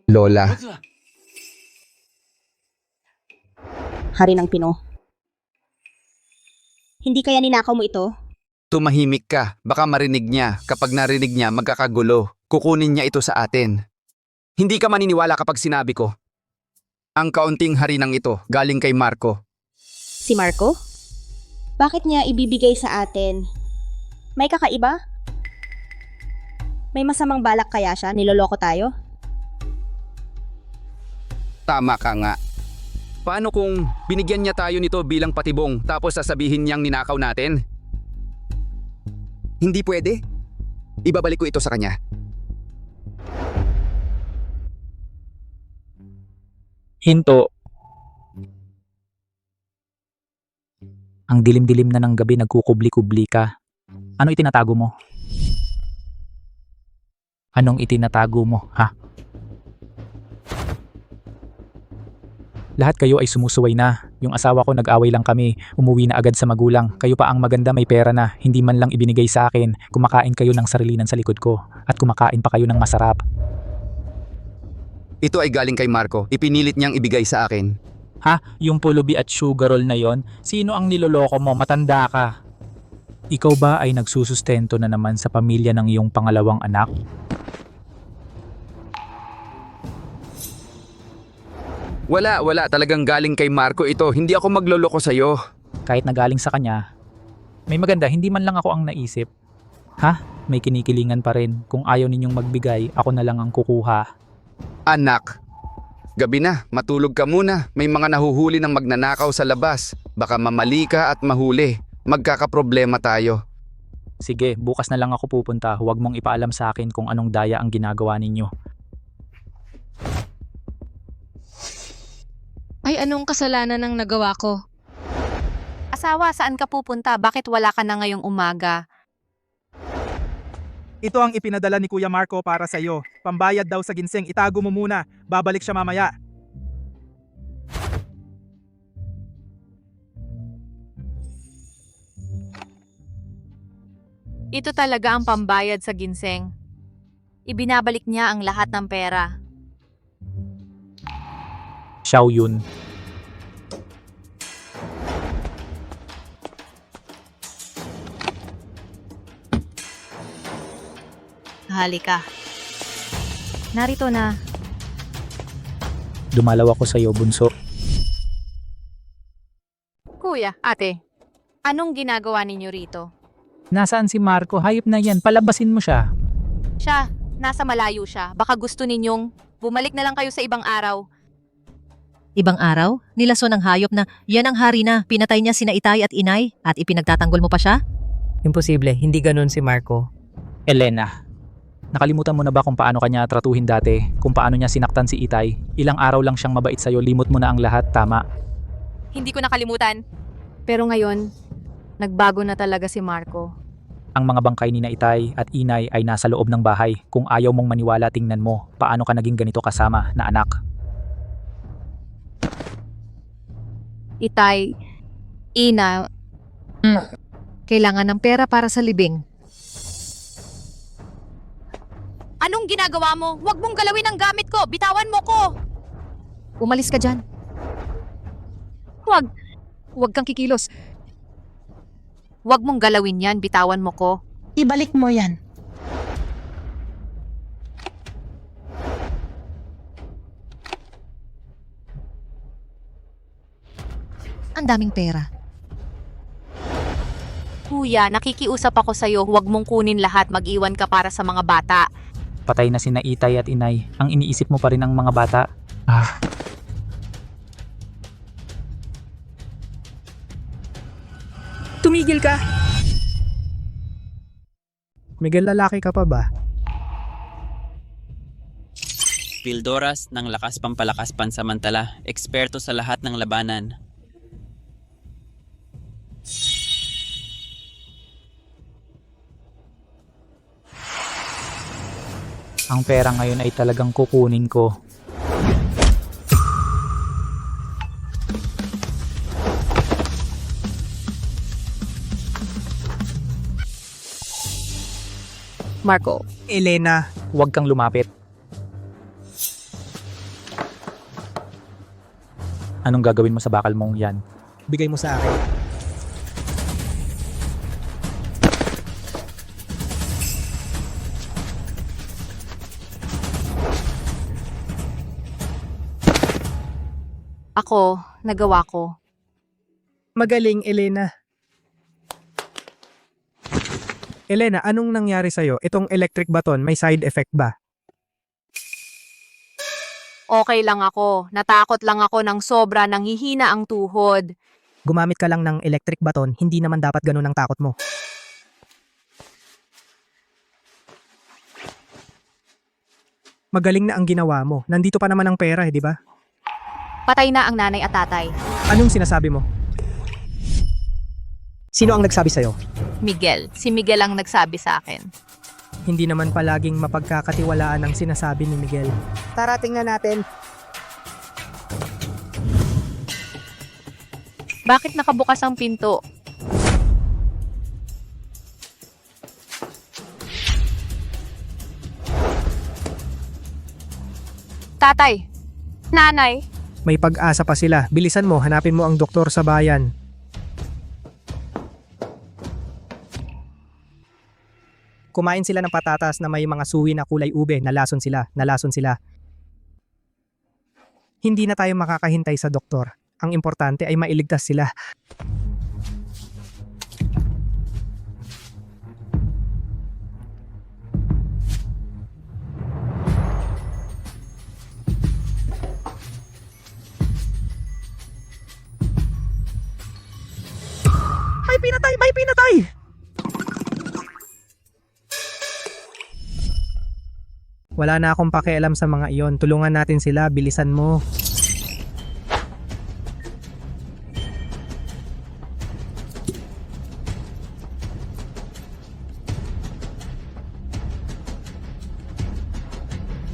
Lola, Hari ng Pino. Hindi kaya ninakaw mo ito? tumahimik ka. Baka marinig niya. Kapag narinig niya, magkakagulo. Kukunin niya ito sa atin. Hindi ka maniniwala kapag sinabi ko. Ang kaunting harinang ito, galing kay Marco. Si Marco? Bakit niya ibibigay sa atin? May kakaiba? May masamang balak kaya siya? Niloloko tayo? Tama ka nga. Paano kung binigyan niya tayo nito bilang patibong tapos sasabihin niyang ninakaw natin? Hindi pwede. Ibabalik ko ito sa kanya. Hinto. Ang dilim-dilim na ng gabi nagkukubli-kubli ka. Ano itinatago mo? Anong itinatago mo, ha? Lahat kayo ay sumusuway na. Yung asawa ko nag-away lang kami, umuwi na agad sa magulang. Kayo pa ang maganda, may pera na, hindi man lang ibinigay sa akin. Kumakain kayo ng sarilinan sa likod ko. At kumakain pa kayo ng masarap. Ito ay galing kay Marco. Ipinilit niyang ibigay sa akin. Ha? Yung pulubi at sugarol na yon? Sino ang niloloko mo? Matanda ka. Ikaw ba ay nagsusustento na naman sa pamilya ng iyong pangalawang anak? Wala. Talagang galing kay Marco ito. Hindi ako magloloko sa'yo. Kahit na galing sa kanya, may maganda, hindi man lang ako ang naisip. Ha? May kinikilingan pa rin. Kung ayaw ninyong magbigay, ako na lang ang kukuha. Anak, gabi na. Matulog ka muna. May mga nahuhuli ng magnanakaw sa labas. Baka mamali ka at mahuli. Magkakaproblema tayo. Sige, bukas na lang ako pupunta. Huwag mong ipaalam sa akin kung anong daya ang ginagawa ninyo. Ay, anong kasalanan ang nagawa ko? Asawa, saan ka pupunta? Bakit wala ka na ngayong umaga? Ito ang ipinadala ni Kuya Marco para sa'yo. Pambayad daw sa ginseng, itago mo muna. Babalik siya mamaya. Ito talaga ang pambayad sa ginseng. Ibinabalik niya ang lahat ng pera. Xiao Yun. Halika. Narito na. Dumalaw ako sa iyo, bunso. Kuya, ate, anong ginagawa ninyo rito? Nasaan si Marco? Hayop na yan. Palabasin mo siya. Siya, nasa malayo siya. Baka gusto ninyong bumalik na lang kayo sa ibang araw. Ibang araw? Nilason ng hayop na yan ang hari na pinatay niya sina Itay at Inay at ipinagtatanggol mo pa siya? Imposible. Hindi ganun si Marco. Elena, nakalimutan mo na ba kung paano kanya tratuhin dati? Kung paano niya sinaktan si Itay? Ilang araw lang siyang mabait sa'yo, limot mo na ang lahat, tama? Hindi ko nakalimutan. Pero ngayon, nagbago na talaga si Marco. Ang mga bangkay ni na Itay at Inay ay nasa loob ng bahay. Kung ayaw mong maniwala, tingnan mo. Paano ka naging ganito kasama na anak? Itay, Ina, Kailangan ng pera para sa libing. anong ginagawa mo? Huwag mong galawin ang gamit ko! Bitawan mo ko! Umalis ka dyan. Huwag kang kikilos. Huwag mong galawin yan, bitawan mo ko. Ibalik mo yan. Ang daming pera. Kuya, nakikiusap ako sa'yo, huwag mong kunin lahat, mag-iwan ka para sa mga bata. Patay na sina Itay at Inay. Ang iniisip mo pa rin ang mga bata. Tumigil ka! Miguel, lalaki ka pa ba? Pildoras ng lakas pampalakas pansamantala, eksperto sa lahat ng labanan. Ang pera ngayon ay talagang kukunin ko. Marco. Elena, huwag kang lumapit. Anong gagawin mo sa bakal mong yan? bigay mo sa akin. Ako, nagawa ko. Magaling, Elena. Elena, anong nangyari sa'yo? Itong electric baton, may side effect ba? Okay lang ako. Natakot lang ako ng sobra, nanghihina ang tuhod. Gumamit ka lang ng electric baton, hindi naman dapat ganun ang takot mo. Magaling na ang ginawa mo. Nandito pa naman ang pera, di ba? Patay na ang nanay at tatay. Anong sinasabi mo? Sino ang nagsabi sa'yo? Miguel. Si Miguel ang nagsabi sa akin. Hindi naman palaging mapagkakatiwalaan ang sinasabi ni Miguel. Tara, tingnan natin. Bakit nakabukas ang pinto? Tatay! Nanay! May pag-asa pa sila. Bilisan mo, hanapin mo ang doktor sa bayan. Kumain sila ng patatas na may mga suwi na kulay ube. Nalason sila. Hindi na tayo makakahintay sa doktor. Ang importante ay mailigtas sila. May pinatay! Wala na akong pakialam sa mga iyon. Tulungan natin sila. Bilisan mo.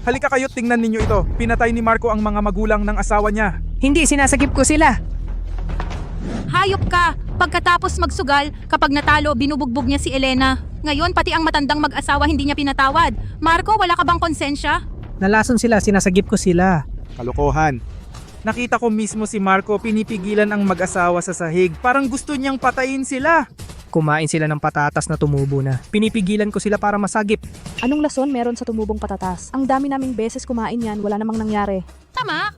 Halika kayo, tingnan ninyo ito. Pinatay ni Marco ang mga magulang ng asawa niya. Hindi, sinasagip ko sila. Hayop ka! Pagkatapos magsugal, kapag natalo, binubugbog niya si Elena. Ngayon, pati ang matandang mag-asawa hindi niya pinatawad. Marco, wala ka bang konsensya? Nalason sila, sinasagip ko sila. Kalokohan. Nakita ko mismo si Marco pinipigilan ang mag-asawa sa sahig. Parang gusto niyang patayin sila. Kumain sila ng patatas na tumubo na. Pinipigilan ko sila para masagip. Anong lason meron sa tumubong patatas? Ang dami naming beses kumain yan, wala namang nangyari. Tama.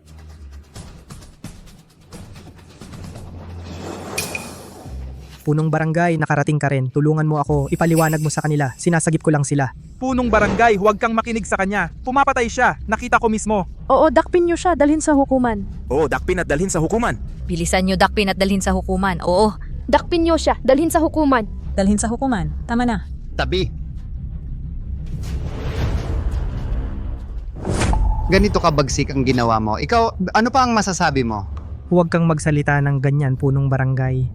Punong barangay, nakarating ka rin. Tulungan mo ako, ipaliwanag mo sa kanila. Sinasagip ko lang sila. Punong barangay, huwag kang makinig sa kanya. Pumapatay siya, nakita ko mismo. Oo, dakpin niyo siya, dalhin sa hukuman. Oo, dakpin at dalhin sa hukuman. Bilisan nyo dakpin at dalhin sa hukuman. Oo. Dakpin niyo siya, dalhin sa hukuman. Dalhin sa hukuman, tama na. Tabi. Ganito kabagsik ang ginawa mo. Ikaw, ano pa ang masasabi mo? Huwag kang magsalita ng ganyan, punong barangay.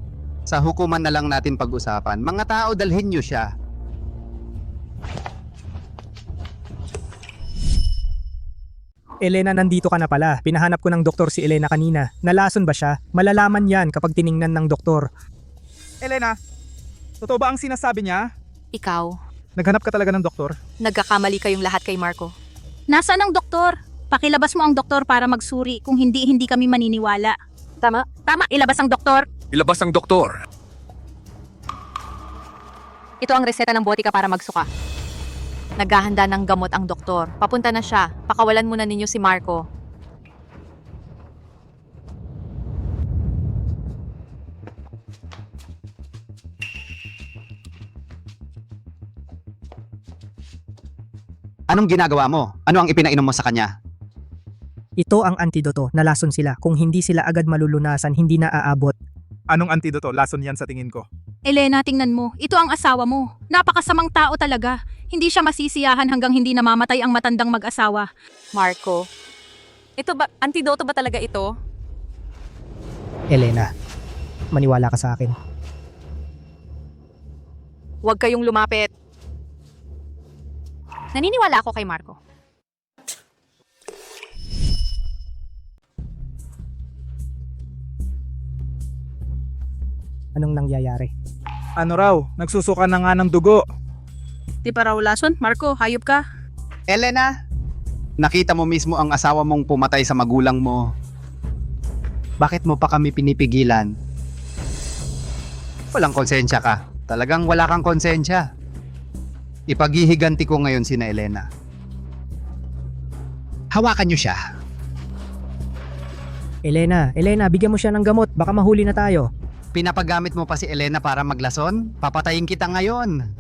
Sa hukuman na lang natin pag-usapan. Mga tao, dalhin nyo siya. Elena, nandito ka na pala. Pinahanap ko ng doktor si Elena kanina. Nalason ba siya? Malalaman yan kapag tiningnan ng doktor. Elena, totoo ba ang sinasabi niya? Ikaw, Naghanap ka talaga ng doktor? nagkakamali kayong lahat kay Marco. Nasaan ang doktor? Pakilabas mo ang doktor para magsuri. Kung hindi kami maniniwala. Tama. Tama, ilabas ang doktor. Ilabas ang doktor. Ito ang reseta ng botika para magsuka. Naghahanda ng gamot ang doktor. Papunta na siya. Pakawalan muna ninyo si Marco. Anong ginagawa mo? Ano ang ipinainom mo sa kanya? Ito ang antidoto. Nalason sila. Kung hindi sila agad malulunasan, hindi na aabot. Anong antidoto? Lason yan sa tingin ko. Elena, tingnan mo. Ito ang asawa mo. Napakasamang tao talaga. Hindi siya masisiyahan hanggang hindi namamatay ang matandang mag-asawa. Marco. Ito ba, antidoto ba talaga ito? Elena, maniwala ka sa akin. Huwag kayong lumapit. Naniniwala ako kay Marco. Anong nangyayari? Ano raw? Nagsusuka na nga ng dugo. Di pa raw lason? Marco, hayop ka. Elena, nakita mo mismo ang asawa mong pumatay sa magulang mo. Bakit mo pa kami pinipigilan? Walang konsensya ka. Talagang wala kang konsensya. Ipaghihiganti ko ngayon sina Elena. Hawakan niyo siya. Elena, bigyan mo siya ng gamot. Baka mahuli na tayo. Pinapagamit mo pa si Elena para maglason? Papatayin kita ngayon.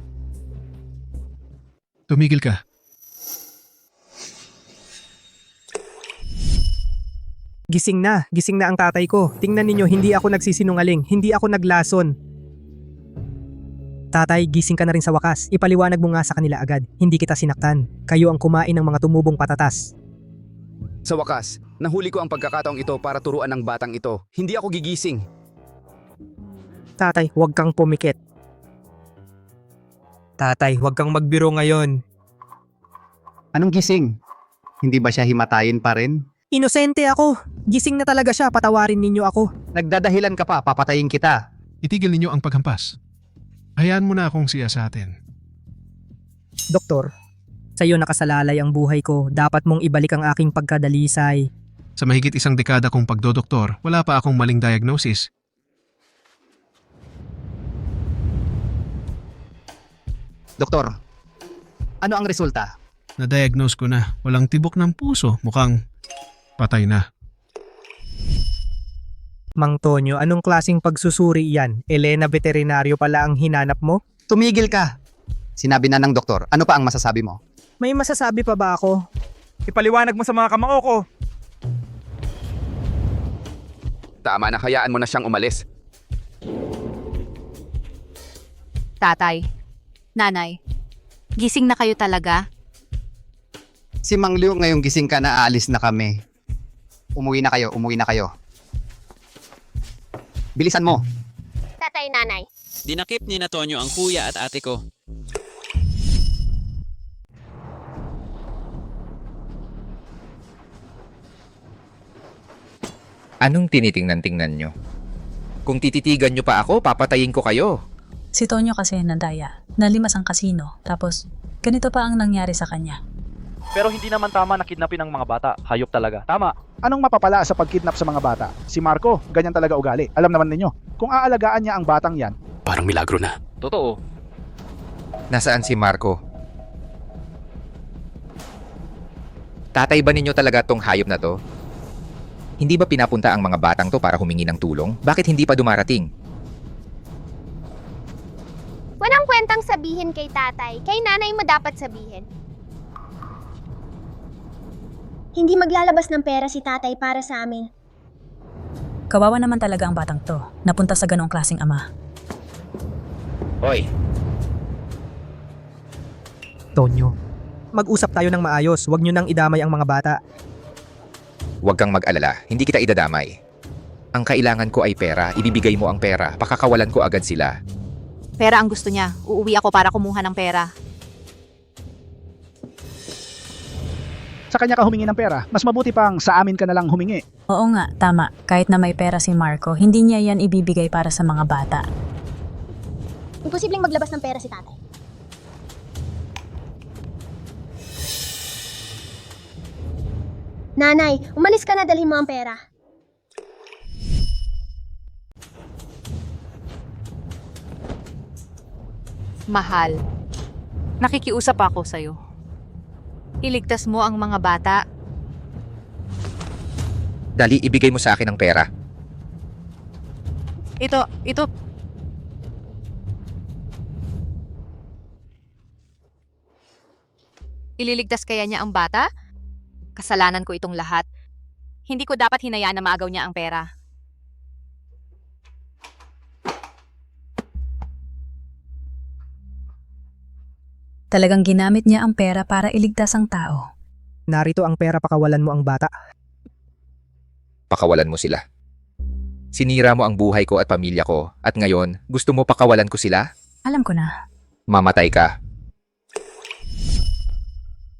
Tumigil ka. Gising na ang tatay ko. Tingnan ninyo, hindi ako nagsisinungaling, hindi ako naglason. Tatay, gising ka na rin sa wakas. Ipaliwanag mo nga sa kanila agad. Hindi kita sinaktan. Kayo ang kumain ng mga tumubong patatas. Sa wakas, nahuli ko ang pagkakataong ito para turuan ng batang ito. Hindi ako gigising. Tatay, huwag kang pumikit. Tatay, huwag kang magbiro ngayon. Anong gising? Hindi ba siya himatayin pa rin? Inosente ako. Gising na talaga siya, patawarin ninyo ako. Nagdadahilan ka pa, papatayin kita. Itigil ninyo ang paghampas. Hayaan mo na akong siyasatin. Doktor, sa'yo nakasalalay ang buhay ko. Dapat mong ibalik ang aking pagkadalisay. Sa mahigit 1 dekada kong pagdodoktor, wala pa akong maling diagnosis. Doktor, ano ang resulta? Na-diagnose ko na. Walang tibok ng puso. Mukhang patay na. Mang Tonyo, anong klaseng pagsusuri yan? Elena veterinaryo pala ang hinanap mo? Tumigil ka. Sinabi na ng doktor. Ano pa ang masasabi mo? May masasabi pa ba ako? Ipaliwanag mo sa mga kamao ko. Tama na, hayaan mo na siyang umalis. Tatay, nanay, gising na kayo talaga? Si Mang Liu ngayong gising ka na, aalis na kami. Umuwi na kayo. Bilisan mo. Tatay, nanay. Dinakip ni na Tonyo ang kuya at ate ko. Anong tinitingnan-tingnan nyo? Kung tititigan nyo pa ako, papatayin ko kayo. Si Tonyo kasi nadaya, nalimas ang kasino, tapos ganito pa ang nangyari sa kanya. Pero hindi naman tama na kidnapin ang mga bata. Hayop talaga. Tama. Anong mapapala sa pagkidnap sa mga bata? Si Marco, ganyan talaga ugali. Alam naman ninyo, kung aalagaan niya ang batang yan. Parang milagro na. Totoo. Nasaan si Marco? Tatay ba ninyo talaga tong hayop na to? Hindi ba pinapunta ang mga batang to para humingi ng tulong? Bakit hindi pa dumarating? Walang kwentang sabihin kay tatay, kay nanay mo dapat sabihin. Hindi maglalabas ng pera si tatay para sa amin. Kawawa naman talaga ang batang to, napunta sa ganong klaseng ama. Hoy! Tonyo, mag-usap tayo ng maayos. Huwag nyo nang idamay ang mga bata. Huwag kang mag-alala, hindi kita idadamay. Ang kailangan ko ay pera, ibibigay mo ang pera, pakakawalan ko agad sila. Pera ang gusto niya. Uuwi ako para kumuha ng pera. Sa kanya ka humingi ng pera, mas mabuti pang sa amin ka na lang humingi. Oo nga, tama. Kahit na may pera si Marco, hindi niya yan ibibigay para sa mga bata. Imposibleng maglabas ng pera si tatay. Nanay, umalis ka na, dalhin mo ang pera. Mahal, nakikiusap ako sa'yo. Iligtas mo ang mga bata. Dali, ibigay mo sa akin ang pera. Ito. Ililigtas kaya niya ang bata? Kasalanan ko itong lahat. Hindi ko dapat hinayaan na maagaw niya ang pera. Talagang ginamit niya ang pera para iligtas ang tao. Narito ang pera, pakawalan mo ang bata. Pakawalan mo sila. Sinira mo ang buhay ko at pamilya ko, at ngayon, gusto mo pakawalan ko sila? Alam ko na. Mamatay ka.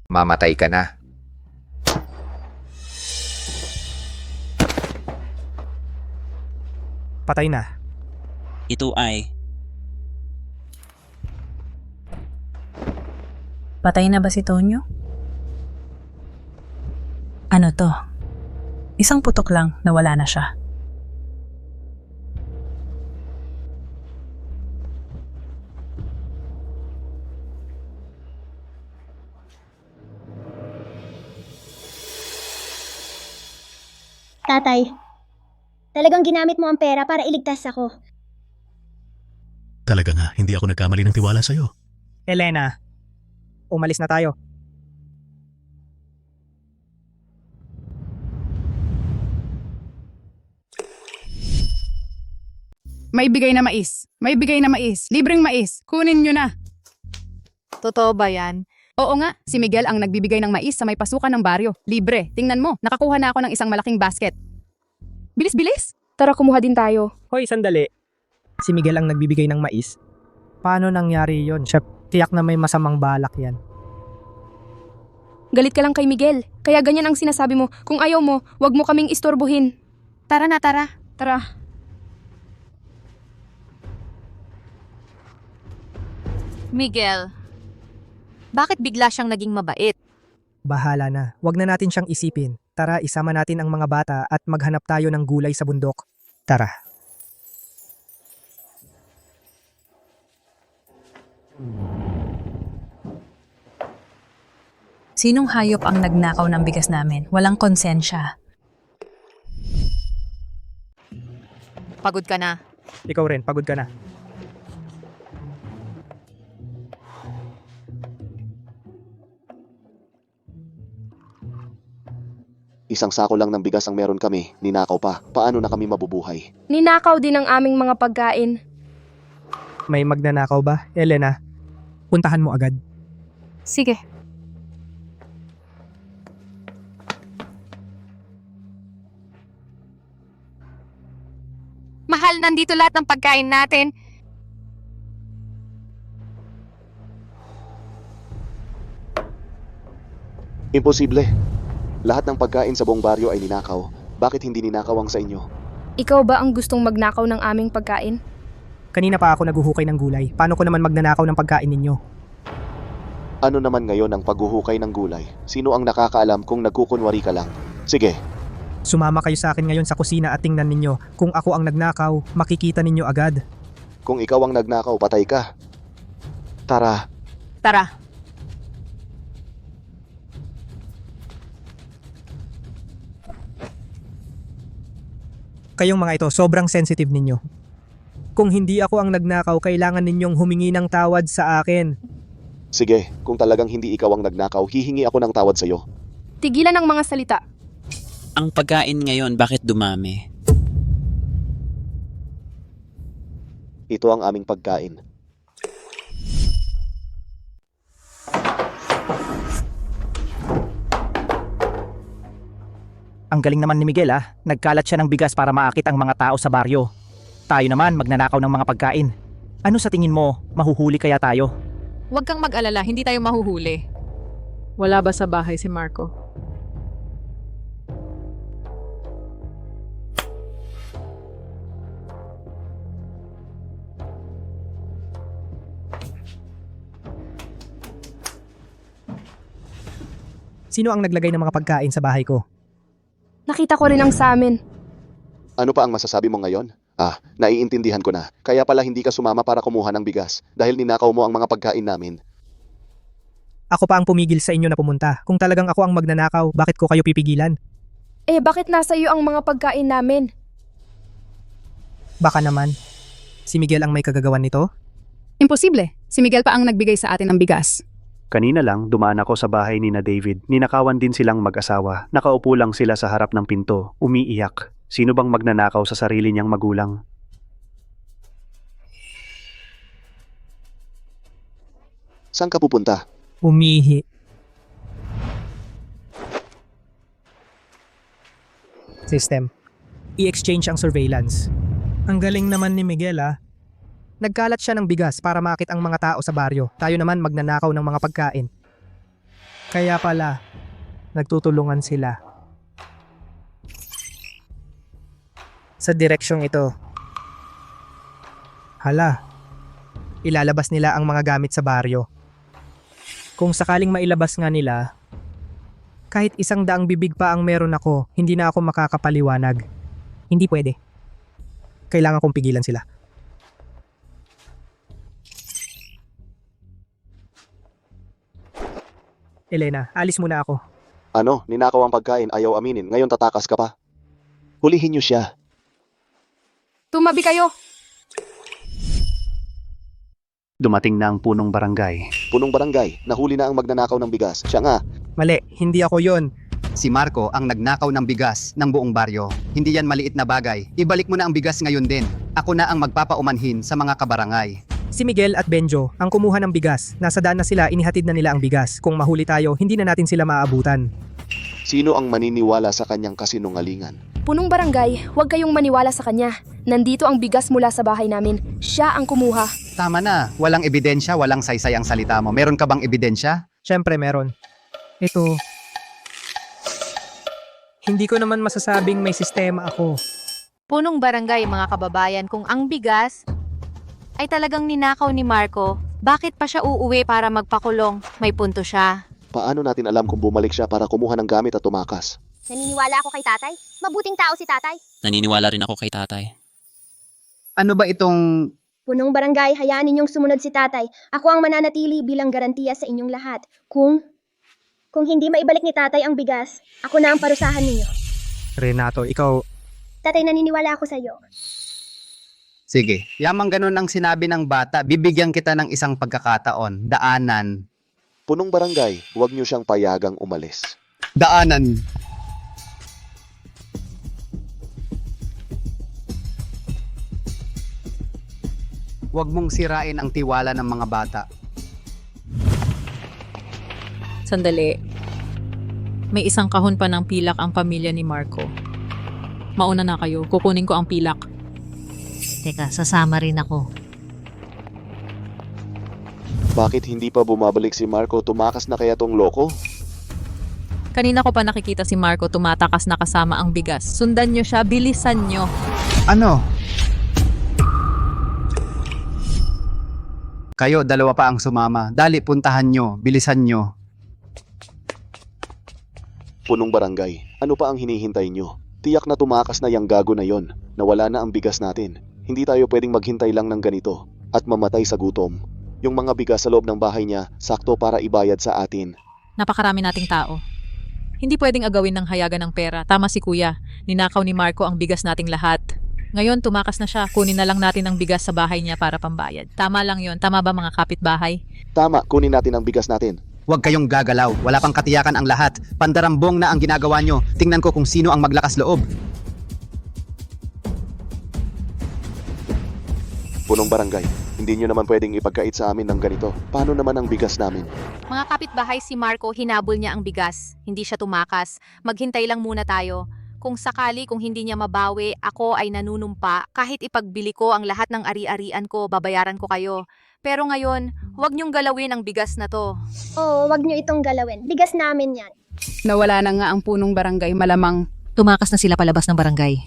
Mamatay ka na. Patay na. Ito ay Patay na ba si Tonyo? Ano to? Isang putok lang na wala na siya. Tatay, talagang ginamit mo ang pera para iligtas ako. Talaga nga, hindi ako nagkamali ng tiwala sa'yo. Elena, umalis na tayo. May bigay na mais. May bigay na mais. Libreng mais. Kunin nyo na. Totoo ba yan? Oo nga, si Miguel ang nagbibigay ng mais sa may pasukan ng baryo. Libre. Tingnan mo, nakakuha na ako ng isang malaking basket. Bilis-bilis. Tara, kumuha din tayo. Hoy, sandali. Si Miguel ang nagbibigay ng mais? Paano nangyari yon? Chef, tiyak na may masamang balak yan. Galit ka lang kay Miguel. Kaya ganyan ang sinasabi mo. Kung ayaw mo, wag mo kaming istorbohin. Tara na, tara. Tara. Miguel, bakit bigla siyang naging mabait? Bahala na. Wag na natin siyang isipin. Tara, isama natin ang mga bata at maghanap tayo ng gulay sa bundok. Tara. Sinong hayop ang nagnakaw ng bigas namin? Walang konsensya. Pagod ka na. Ikaw rin, pagod ka na. Isang sako lang ng bigas ang meron kami, ninakaw pa. Paano na kami mabubuhay? Ninakaw din ang aming mga pagkain. May magnanakaw ba, Elena? Puntahan mo agad. Sige. Mahal, nandito lahat ng pagkain natin. Imposible. Lahat ng pagkain sa buong baryo ay ninakaw. Bakit hindi ninakaw ang sa inyo? Ikaw ba ang gustong magnakaw ng aming pagkain? Kanina pa ako naghuhukay ng gulay. Paano ko naman magnanakaw ng pagkain ninyo? Ano naman ngayon ang paghuhukay ng gulay? Sino ang nakakaalam kung nagkukunwari ka lang? Sige, Sumama kayo sa akin ngayon sa kusina at tingnan ninyo. Kung ako ang nagnakaw, makikita ninyo agad. kung ikaw ang nagnakaw, patay ka. Tara, Tara. Kayong mga ito, sobrang sensitive ninyo. Kung hindi ako ang nagnakaw, kailangan ninyong humingi ng tawad sa akin. sige, kung talagang hindi ikaw ang nagnakaw, hihingi ako ng tawad sa'yo. Tigilan ang mga salita. Ang pagkain ngayon, bakit dumami? Ito ang aming pagkain. Ang galing naman ni Miguel ah. Nagkalat siya ng bigas para maakit ang mga tao sa baryo. Tayo naman magnanakaw ng mga pagkain. Ano sa tingin mo? Mahuhuli kaya tayo? Huwag kang mag-alala, hindi tayo mahuhuli. Wala ba sa bahay si Marco? Sino ang naglagay ng mga pagkain sa bahay ko? Nakita ko rin ang sa amin. Ano pa ang masasabi mo ngayon? Naiintindihan ko na. Kaya pala hindi ka sumama para kumuha ng bigas dahil ninakaw mo ang mga pagkain namin. Ako pa ang pumigil sa inyo na pumunta. Kung talagang ako ang magnanakaw, bakit ko kayo pipigilan? Eh, bakit nasa iyo ang mga pagkain namin? Baka naman. Si Miguel ang may kagagawan nito? Imposible. Si Miguel pa ang nagbigay sa atin ng bigas. Kanina lang, dumaan ako sa bahay ni na David. Ninakawan din silang mag-asawa. Nakaupo lang sila sa harap ng pinto, umiiyak. Sino bang magnanakaw sa sarili niyang magulang? Saan ka pupunta? Umihi. System. I-exchange ang surveillance. Ang galing naman ni Miguel ah. Nagkalat siya ng bigas para makit ang mga tao sa baryo. Tayo naman magnanakaw ng mga pagkain. Kaya pala, nagtutulungan sila. Sa direksyong ito. Hala, ilalabas nila ang mga gamit sa baryo. Kung sakaling mailabas nga nila, kahit 100 bibig pa ang meron ako, hindi na ako makakapaliwanag. Hindi pwede. Kailangan kong pigilan sila. Elena, alis muna ako. Ano, ninakaw ang pagkain, ayaw aminin. Ngayon tatakas ka pa. Hulihin niyo siya. Tumabi kayo. Dumating na ang punong barangay. Punong barangay, nahuli na ang magnanakaw ng bigas. Siya nga. Mali, hindi ako yon. Si Marco ang nagnakaw ng bigas ng buong baryo. Hindi yan maliit na bagay. Ibalik mo na ang bigas ngayon din. Ako na ang magpapaumanhin sa mga kabarangay. Si Miguel at Benjo ang kumuha ng bigas. Nasa daan na sila, inihatid na nila ang bigas. Kung mahuli tayo, hindi na natin sila maaabutan. Sino ang maniniwala sa kanyang kasinungalingan? Punong barangay, huwag kayong maniwala sa kanya. Nandito ang bigas mula sa bahay namin. Siya ang kumuha. Tama na, walang ebidensya, walang saysay ang salita mo. Meron ka bang ebidensya? Siyempre meron. Ito. Hindi ko naman masasabing may sistema ako. Punong barangay mga kababayan, kung ang bigas ay talagang ninakaw ni Marco, bakit pa siya uuwi para magpakulong? May punto siya. Paano natin alam kung bumalik siya para kumuha ng gamit at tumakas? Naniniwala ako kay tatay. Mabuting tao si tatay. Naniniwala rin ako kay tatay. Ano ba itong... Punong barangay, hayaan ninyong sumunod si tatay. Ako ang mananatili bilang garantiya sa inyong lahat. Kung hindi maibalik ni tatay ang bigas, ako na ang parusahan ninyo. Renato, ikaw... Tatay, naniniwala ako sa iyo. Sige, yamang ganun ang sinabi ng bata, bibigyan kita ng isang pagkakataon, daanan. Punong barangay, huwag niyo siyang payagang umalis. Daanan. Huwag mong sirain ang tiwala ng mga bata. Sandali. May isang kahon pa ng pilak ang pamilya ni Marco. Mauna na kayo, kukunin ko ang pilak. Teka, sasama rin ako. Bakit hindi pa bumabalik si Marco? Tumakas na kaya tong loko? Kanina ko pa nakikita si Marco tumatakas na kasama ang bigas. Sundan nyo siya, bilisan nyo. Ano? Kayo, dalawa pa ang sumama. Dali, puntahan nyo. Bilisan nyo. Punong barangay, ano pa ang hinihintay nyo? Tiyak na tumakas na yang gago na yon. Nawala na ang bigas natin. Hindi tayo pwedeng maghintay lang ng ganito at mamatay sa gutom. Yung mga bigas sa loob ng bahay niya, sakto para ibayad sa atin. Napakarami nating tao. Hindi pwedeng agawin ng hayagan ng pera. Tama si kuya. Ninakaw ni Marco ang bigas nating lahat. Ngayon tumakas na siya. Kunin na lang natin ang bigas sa bahay niya para pambayad. Tama lang yon. Tama ba mga kapitbahay? Tama, kunin natin ang bigas natin. Huwag kayong gagalaw. Wala pang katiyakan ang lahat. Pandarambong na ang ginagawa nyo. Tingnan ko kung sino ang maglakas loob. Punong barangay, hindi nyo naman pwedeng ipagkait sa amin ng ganito. Paano naman ang bigas namin? Mga kapitbahay, si Marco, hinabol niya ang bigas. Hindi siya tumakas. Maghintay lang muna tayo. Kung sakali, kung hindi niya mabawi, ako ay nanunumpa. Kahit ipagbili ko ang lahat ng ari-arian ko, babayaran ko kayo. Pero ngayon, huwag niyong galawin ang bigas na to. Oo, wag niyo itong galawin. Bigas namin yan. Nawala na nga ang punong barangay, malamang. Tumakas na sila palabas ng barangay.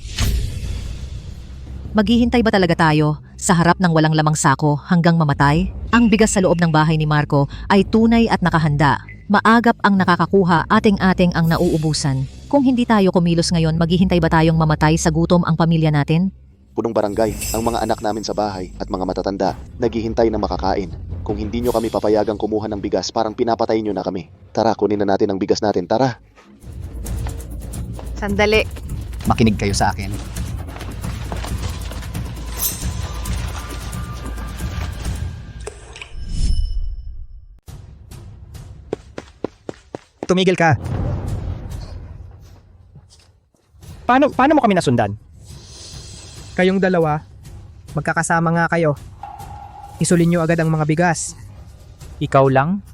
Maghihintay ba talaga tayo sa harap ng walang lamang sako hanggang mamatay? Ang bigas sa loob ng bahay ni Marco ay tunay at nakahanda. Maagap ang nakakakuha, ating-ating ang nauubusan. Kung hindi tayo kumilos ngayon, maghihintay ba tayong mamatay sa gutom ang pamilya natin? Punong barangay, ang mga anak namin sa bahay at mga matatanda, naghihintay na makakain. Kung hindi nyo kami papayagang kumuha ng bigas, parang pinapatay nyo na kami. Tara, kunin na natin ang bigas natin, tara. Sandali. Makinig kayo sa akin. Tumigil ka. Paano mo kami nasundan? Kayong dalawa, magkakasama nga kayo. Isulin nyo agad ang mga bigas. Ikaw lang?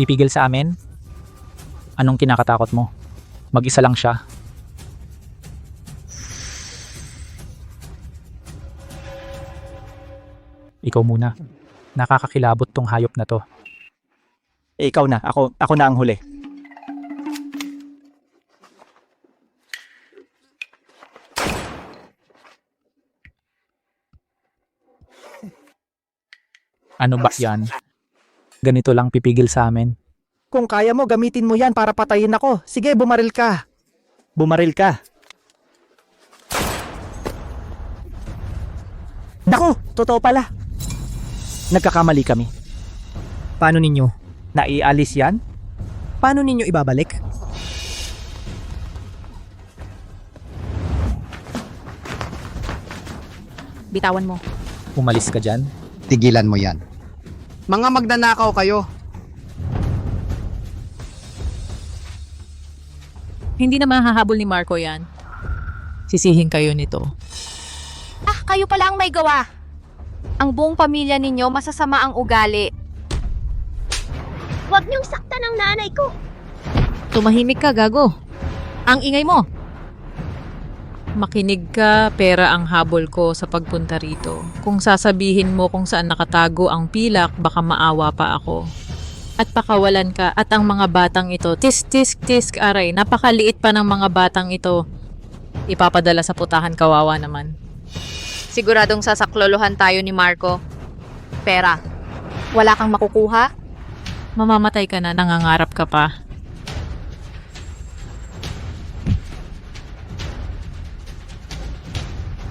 Pipigil sa amin? Anong kinakatakot mo? Mag-isa lang siya. Ikaw muna. Nakakakilabot tong hayop na to. Ikaw na, ako na ang huli. Ano ba yan? Ganito lang pipigil sa amin. Kung kaya mo, gamitin mo yan para patayin ako. Sige, bumaril ka. Bumaril ka. Naku, totoo pala. Nagkakamali kami. Paano ninyo? Naialis yan? Paano ninyo ibabalik? Bitawan mo. Umalis ka dyan? Tigilan mo yan. Mga magnanakaw kayo. Hindi na mahahabol ni Marco yan. Sisihin kayo nito. Ah, kayo pala ang may gawa. Ang buong pamilya ninyo masasama ang ugali. Huwag niyong saktan ang nanay ko. Tumahimik ka, gago. Ang ingay mo. Makinig ka, pera ang habol ko sa pagpunta rito. Kung sasabihin mo kung saan nakatago ang pilak, baka maawa pa ako. At pakawalan ka at ang mga batang ito, tisk, aray, napakaliit pa ng mga batang ito. Ipapadala sa putahan, kawawa naman. Siguradong sasaklolohan tayo ni Marco. Pera. Wala kang makukuha? Mamamatay ka na, nangangarap ka pa.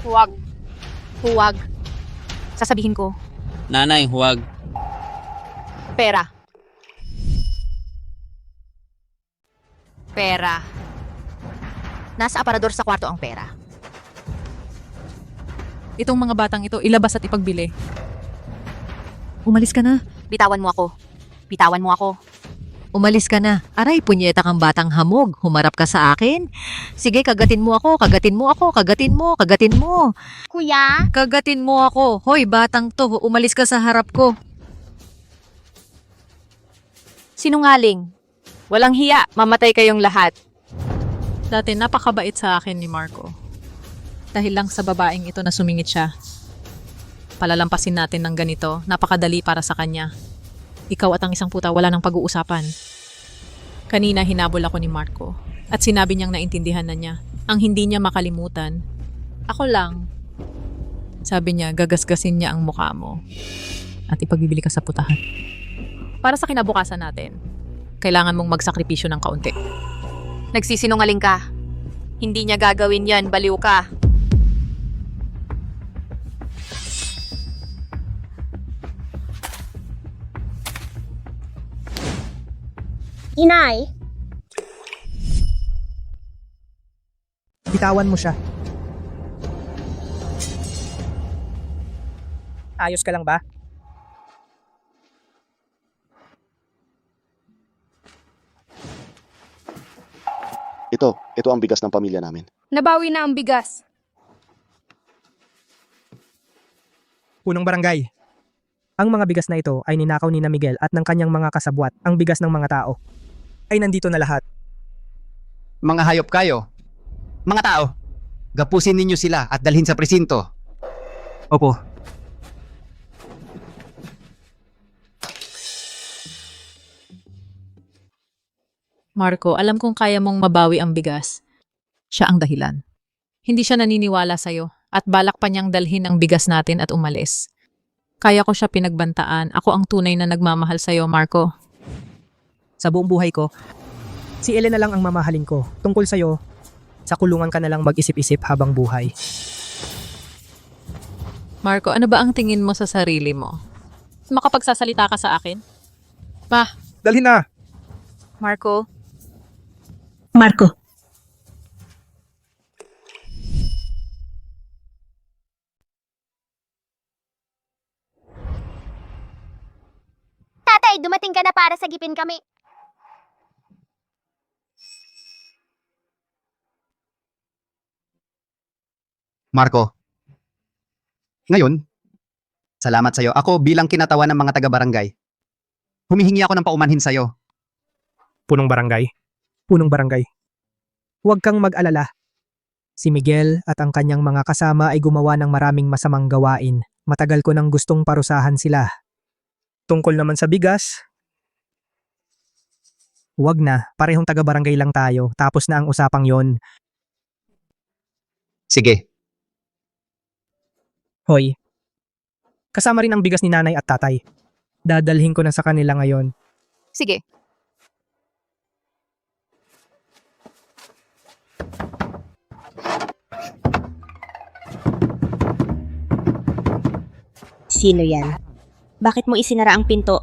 Huwag. Huwag. Sasabihin ko. Nanay, huwag. Pera. Pera. Nasa aparador sa kwarto ang pera. Itong mga batang ito, ilabas at ipagbili. Umalis ka na. Bitawan mo ako. Bitawan mo ako. Umalis ka na. Aray, punyeta kang batang hamog. Humarap ka sa akin. Sige, kagatin mo ako, kagatin mo ako, kagatin mo, kagatin mo. Kuya? Kagatin mo ako. Hoy, batang to, umalis ka sa harap ko. Sinungaling. Walang hiya. Mamatay kayong lahat. Dati napakabait sa akin ni Marco. Dahil lang sa babaeng ito na sumingit siya. Palalampasin natin ng ganito. Napakadali para sa kanya. Ikaw at ang isang puta wala nang pag-uusapan. Kanina hinabol ako ni Marco at sinabi niyang naintindihan na niya ang hindi niya makalimutan. Ako lang. Sabi niya gagasgasin niya ang mukha mo. at ipagbibili ka sa putahan. Para sa kinabukasan natin, kailangan mong magsakripisyo ng kaunti. Nagsisinungaling ka. Hindi niya gagawin yan, baliw ka. Inay, Bitawan mo siya. Ayos ka lang ba? Ito ang bigas ng pamilya namin. Nabawi na ang bigas. Punong barangay. Ang mga bigas na ito ay ninakaw ni na Miguel at ng kanyang mga kasabwat. Ang bigas ng mga tao ay nandito na lahat. Mga hayop kayo. Mga tao, gapusin ninyo sila at dalhin sa presinto. Opo. Marco, alam kong kaya mong mabawi ang bigas. Siya ang dahilan. Hindi siya naniniwala sa'yo at balak pa niyang dalhin ang bigas natin at umalis. Kaya ko siya pinagbantaan. Ako ang tunay na nagmamahal sa'yo, Marco. Sa buong buhay ko, si Elena lang ang mamahalin ko. Tungkol sa'yo, sa kulungan ka na lang mag-isip-isip habang buhay. Marco, ano ba ang tingin mo sa sarili mo? Makapagsasalita ka sa akin? Ma, dalhin na! Marco? Marco. tatay, dumating ka na para sagipin kami. Marco. Ngayon, salamat sa'yo. Ako bilang kinatawan ng mga taga-barangay. Humihingi ako ng paumanhin sa'yo. Punong barangay. Punong barangay. Huwag kang mag-alala. Si Miguel at ang kanyang mga kasama ay gumawa ng maraming masamang gawain. Matagal ko nang gustong parusahan sila. Tungkol naman sa bigas, huwag na. Parehong taga-barangay lang tayo. Tapos na ang usapang yon. Sige. Hoy. Kasama rin ang bigas ni nanay at tatay. Dadalhin ko na sa kanila ngayon. Sige. Sino yan? Bakit mo isinara ang pinto?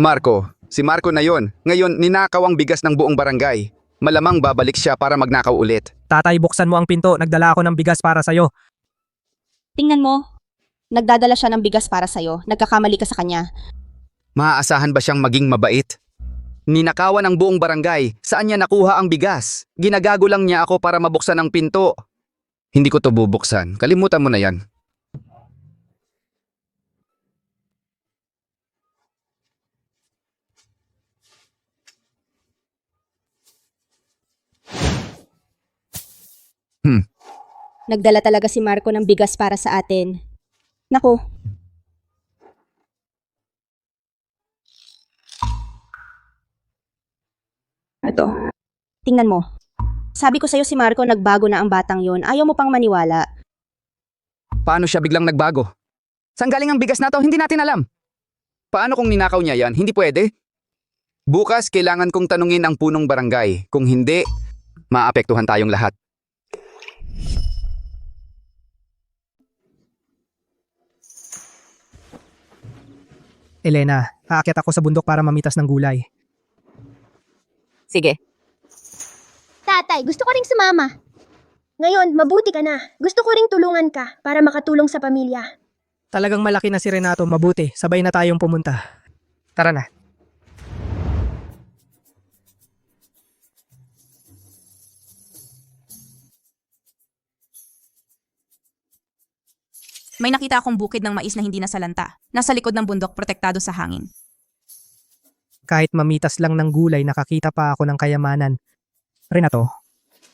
Marco, si Marco na yon. Ngayon, ninakaw ang bigas ng buong barangay. Malamang babalik siya para magnakaw ulit. Tatay, buksan mo ang pinto. Nagdala ako ng bigas para sa'yo. Tingnan mo. Nagdadala siya ng bigas para sa'yo. Nagkakamali ka sa kanya. Maaasahan ba siyang maging mabait? Ninakawan ang buong barangay. Saan niya nakuha ang bigas? Ginagago lang niya ako para mabuksan ang pinto. Hindi ko to bubuksan. Kalimutan mo na yan. Nagdala talaga si Marco ng bigas para sa atin. Naku. Ito. Tingnan mo. Sabi ko sa'yo si Marco nagbago na ang batang yon. Ayaw mo pang maniwala. Paano siya biglang nagbago? Saan galing ang bigas na to? Hindi natin alam. Paano kung ninakaw niya yan? Hindi pwede. Bukas kailangan kong tanungin ang punong barangay. Kung hindi, maapektuhan tayong lahat. Elena, aakyat ako sa bundok para mamitas ng gulay. Sige. Tatay, gusto ko ring sumama. Ngayon, mabuti ka na. Gusto ko ring tulungan ka para makatulong sa pamilya. Talagang malaki na si Renato, mabuti. Sabay na tayong pumunta. Tara na. May nakita akong bukid ng mais na hindi nasalanta. Nasa likod ng bundok, protektado sa hangin. Kahit mamitas lang ng gulay, nakakita pa ako ng kayamanan. Renato,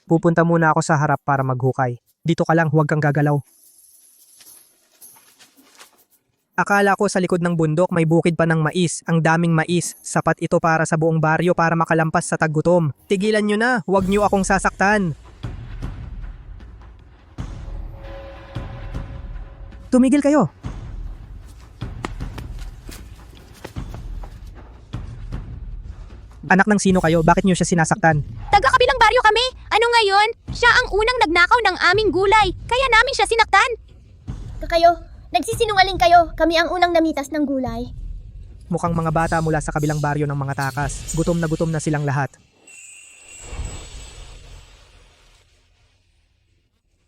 pupunta muna ako sa harap para maghukay. Dito ka lang, huwag kang gagalaw. Akala ko sa likod ng bundok may bukid pa ng mais. Ang daming mais. Sapat ito para sa buong baryo para makalampas sa taggutom. Tigilan nyo na, huwag nyo akong sasaktan. Tumigil kayo. Anak ng sino kayo? Bakit niyo siya sinasaktan? Taga-kabilang baryo kami. Ano ngayon? Siya ang unang nagnakaw ng aming gulay. Kaya namin siya sinaktan. Kayo, nagsisinungaling kayo. Kami ang unang namitas ng gulay. Mukhang mga bata mula sa kabilang baryo ng mga takas. Gutom na silang lahat.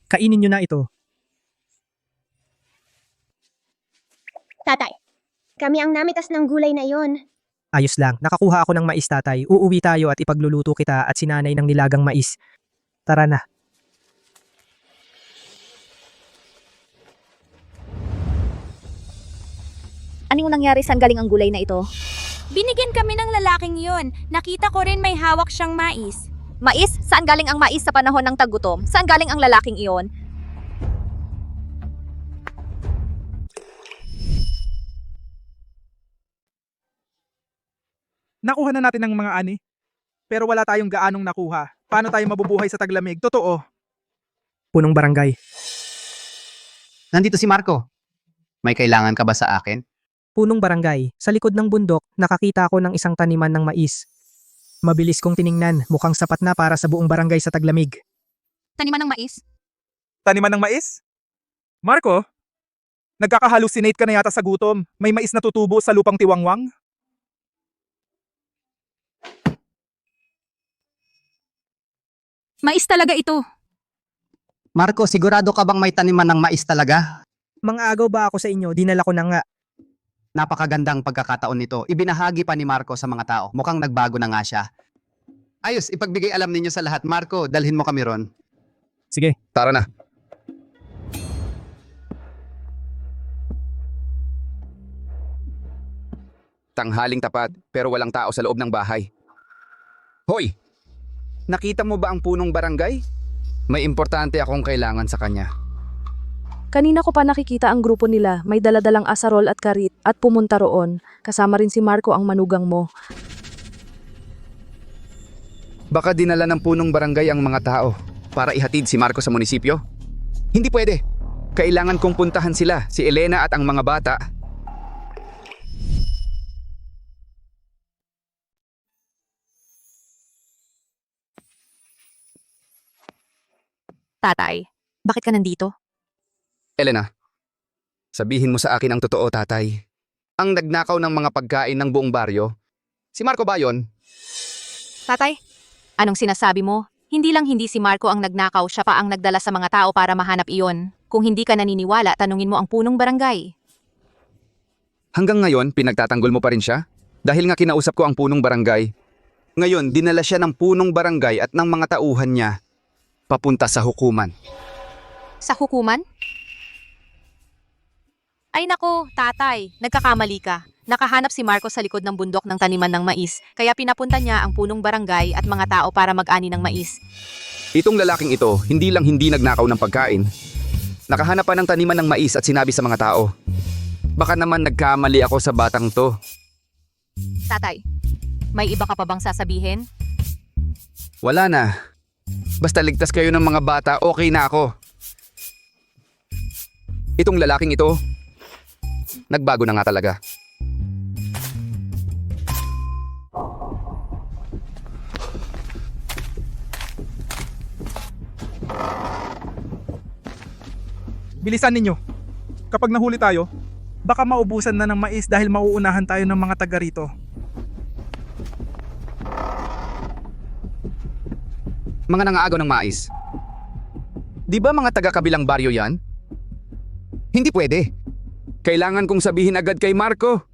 Kainin niyo na ito. Tatay, kami ang namitas ng gulay na iyon. Ayos lang, nakakuha ako ng mais tatay. Uuwi tayo at ipagluluto kita at sinanay ng nilagang mais. Tara na. Anong nangyari saan galing ang gulay na ito? Binigyan kami ng lalaking yon. Nakita ko rin may hawak siyang mais. Mais? Saan galing ang mais sa panahon ng tagutom? Saan galing ang lalaking iyon? Nakuha na natin ng mga ani. Pero wala tayong gaanong nakuha. Paano tayo mabubuhay sa taglamig? Totoo. Punong barangay. Nandito si Marco. May kailangan ka ba sa akin? Punong barangay. Sa likod ng bundok, nakakita ako ng isang taniman ng mais. Mabilis kong tiningnan, mukhang sapat na para sa buong barangay sa taglamig. Taniman ng mais? Taniman ng mais? Marco, nagkakahalusinate ka na yata sa gutom. May mais na tutubo sa lupang tiwangwang? Mais talaga ito. Marco, sigurado ka bang may taniman ng mais talaga? Mang-agaw ba ako sa inyo? Dinala ko na nga. Napakagandang pagkakataon nito. Ibinahagi pa ni Marco sa mga tao. Mukhang nagbago na nga siya. Ayos, ipagbigay alam ninyo sa lahat. Marco, dalhin mo kami ron. Sige. Tara na. Tanghaling tapat, pero walang tao sa loob ng bahay. Hoy! Nakita mo ba ang punong barangay? May importante akong kailangan sa kanya. Kanina ko pa nakikita ang grupo nila, may daladalang asarol at karit at pumunta roon. Kasama rin si Marco ang manugang mo. Baka dinala ng punong barangay ang mga tao para ihatid si Marco sa munisipyo? Hindi pwede. Kailangan kong puntahan sila, si Elena at ang mga bata. Tatay, bakit ka nandito? Elena, sabihin mo sa akin ang totoo, tatay. Ang nagnakaw ng mga pagkain ng buong baryo, si Marco ba yun? Tatay, anong sinasabi mo? Hindi lang hindi si Marco ang nagnakaw, siya pa ang nagdala sa mga tao para mahanap iyon. Kung hindi ka naniniwala, tanungin mo ang punong barangay. Hanggang ngayon, pinagtatanggol mo pa rin siya? Dahil nga kinausap ko ang punong barangay. Ngayon, dinala siya ng punong barangay at ng mga tauhan niya papunta sa hukuman. Sa hukuman? Ay nako, tatay, nagkakamali ka. Nakahanap si Marco sa likod ng bundok ng taniman ng mais, kaya pinapunta niya ang punong barangay at mga tao para mag-ani ng mais. Itong lalaking ito, hindi lang hindi nagnakaw ng pagkain. Nakahanap pa ng taniman ng mais at sinabi sa mga tao. Baka naman nagkamali ako sa batang to. Tatay, may iba ka pa bang sasabihin? Wala na. Basta ligtas kayo ng mga bata, okay na ako. Itong lalaking ito, nagbago na nga talaga. Bilisan ninyo. Kapag nahuli tayo, baka maubusan na ng mais dahil mauunahan tayo ng mga taga rito. Mga nangaagaw ng mais. Di ba mga taga-kabilang baryo yan? Hindi pwede. Kailangan kong sabihin agad kay Marco.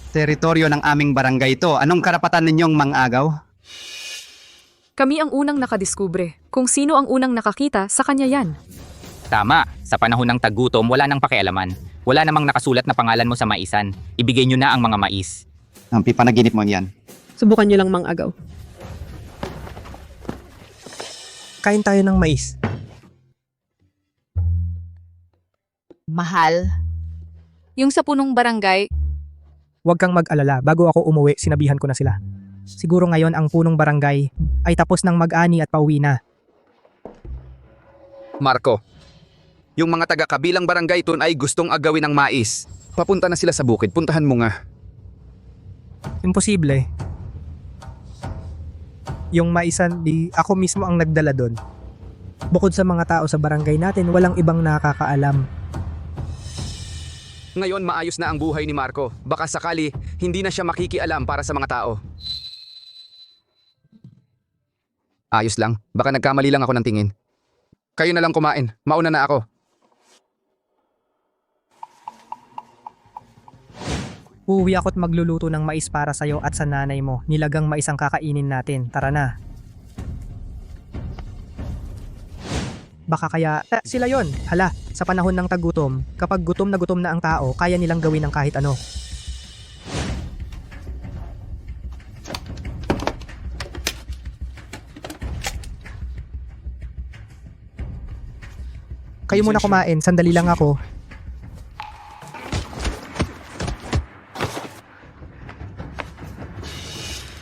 Teritoryo ng aming barangay ito. Anong karapatan ninyong mang-agaw? Kami ang unang nakadiskubre. Kung sino ang unang nakakita, sa kanya yan. Tama, sa panahon ng tagutom wala nang pakialaman. Wala namang nakasulat na pangalan mo sa maisan. Ibigay nyo na ang mga mais. Ang pipanaginip mo niyan. Subukan nyo lang mang-agaw. Kain tayo ng mais. Mahal. Yung sa punong barangay, Huwag kang mag-alala, bago ako umuwi, sinabihan ko na sila. Siguro ngayon ang punong barangay ay tapos ng mag-ani at pauwi na. Marco, yung mga taga-kabilang barangay tun ay gustong agawin ng mais. Papunta na sila sa bukid. Puntahan mo nga. Imposible. Yung maisan, ako mismo ang nagdala doon. Bukod sa mga tao sa barangay natin, walang ibang nakakaalam. Ngayon maayos na ang buhay ni Marco. Baka sakali, hindi na siya makikialam para sa mga tao. Ayos lang. Baka nagkamali lang ako ng tingin. Kayo na lang kumain. Mauna na ako. Uuwi ako't magluluto ng mais para sa'yo at sa nanay mo. Nilagang mais ang kakainin natin. Tara na. Baka kaya, sila yon. Hala, sa panahon ng tagutom, kapag gutom na ang tao, kaya nilang gawin ng kahit ano. Kayo muna kumain, sandali lang ako.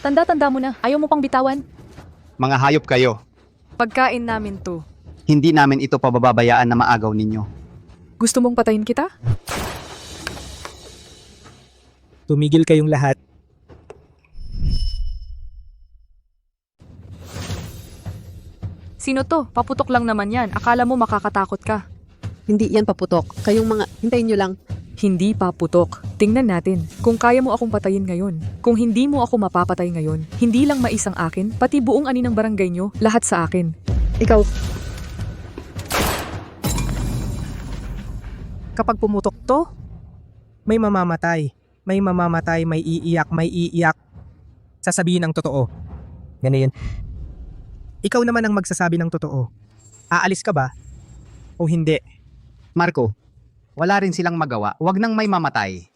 Tanda-tanda mo na, ayaw mo pang bitawan. Mga hayop kayo. Pagkain namin to. Hindi namin ito pababayaan na maagaw ninyo. Gusto mong patayin kita? Tumigil kayong lahat. Sino to? Paputok lang naman yan. Akala mo makakatakot ka. Hindi yan paputok. Kayong mga, hintayin nyo lang. Hindi paputok. Tingnan natin. Kung kaya mo akong patayin ngayon. Kung hindi mo ako mapapatay ngayon, hindi lang mais ang akin, pati buong ani ng barangay nyo, lahat sa akin. Ikaw. Kapag pumutok to, may mamamatay. May mamamatay, may iiyak. Sasabihin ang totoo. Ganyan. Ikaw naman ang magsasabi ng totoo. Aalis ka ba? O hindi? Marco, wala rin silang magawa. Huwag nang may mamatay.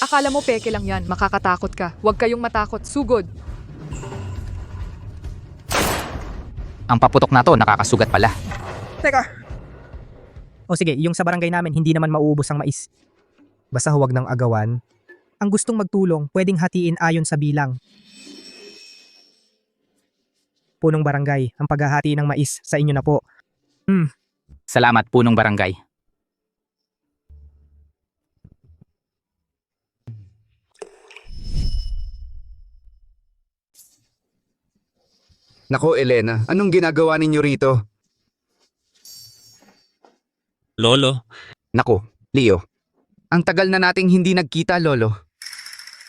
Akala mo peke lang yan, makakatakot ka. Huwag kayong matakot, sugod. Ang paputok na to, nakakasugat pala. Teka. O sige, yung sa barangay namin hindi naman mauubos ang mais. Basta huwag nang agawan. Ang gustong magtulong, pwedeng hatiin ayon sa bilang. Punong barangay, ang paghahati ng mais sa inyo na po. Salamat, punong barangay. Nako, Elena, anong ginagawa ninyo rito? Lolo. Nako, Leo. Ang tagal na nating hindi nagkita, Lolo.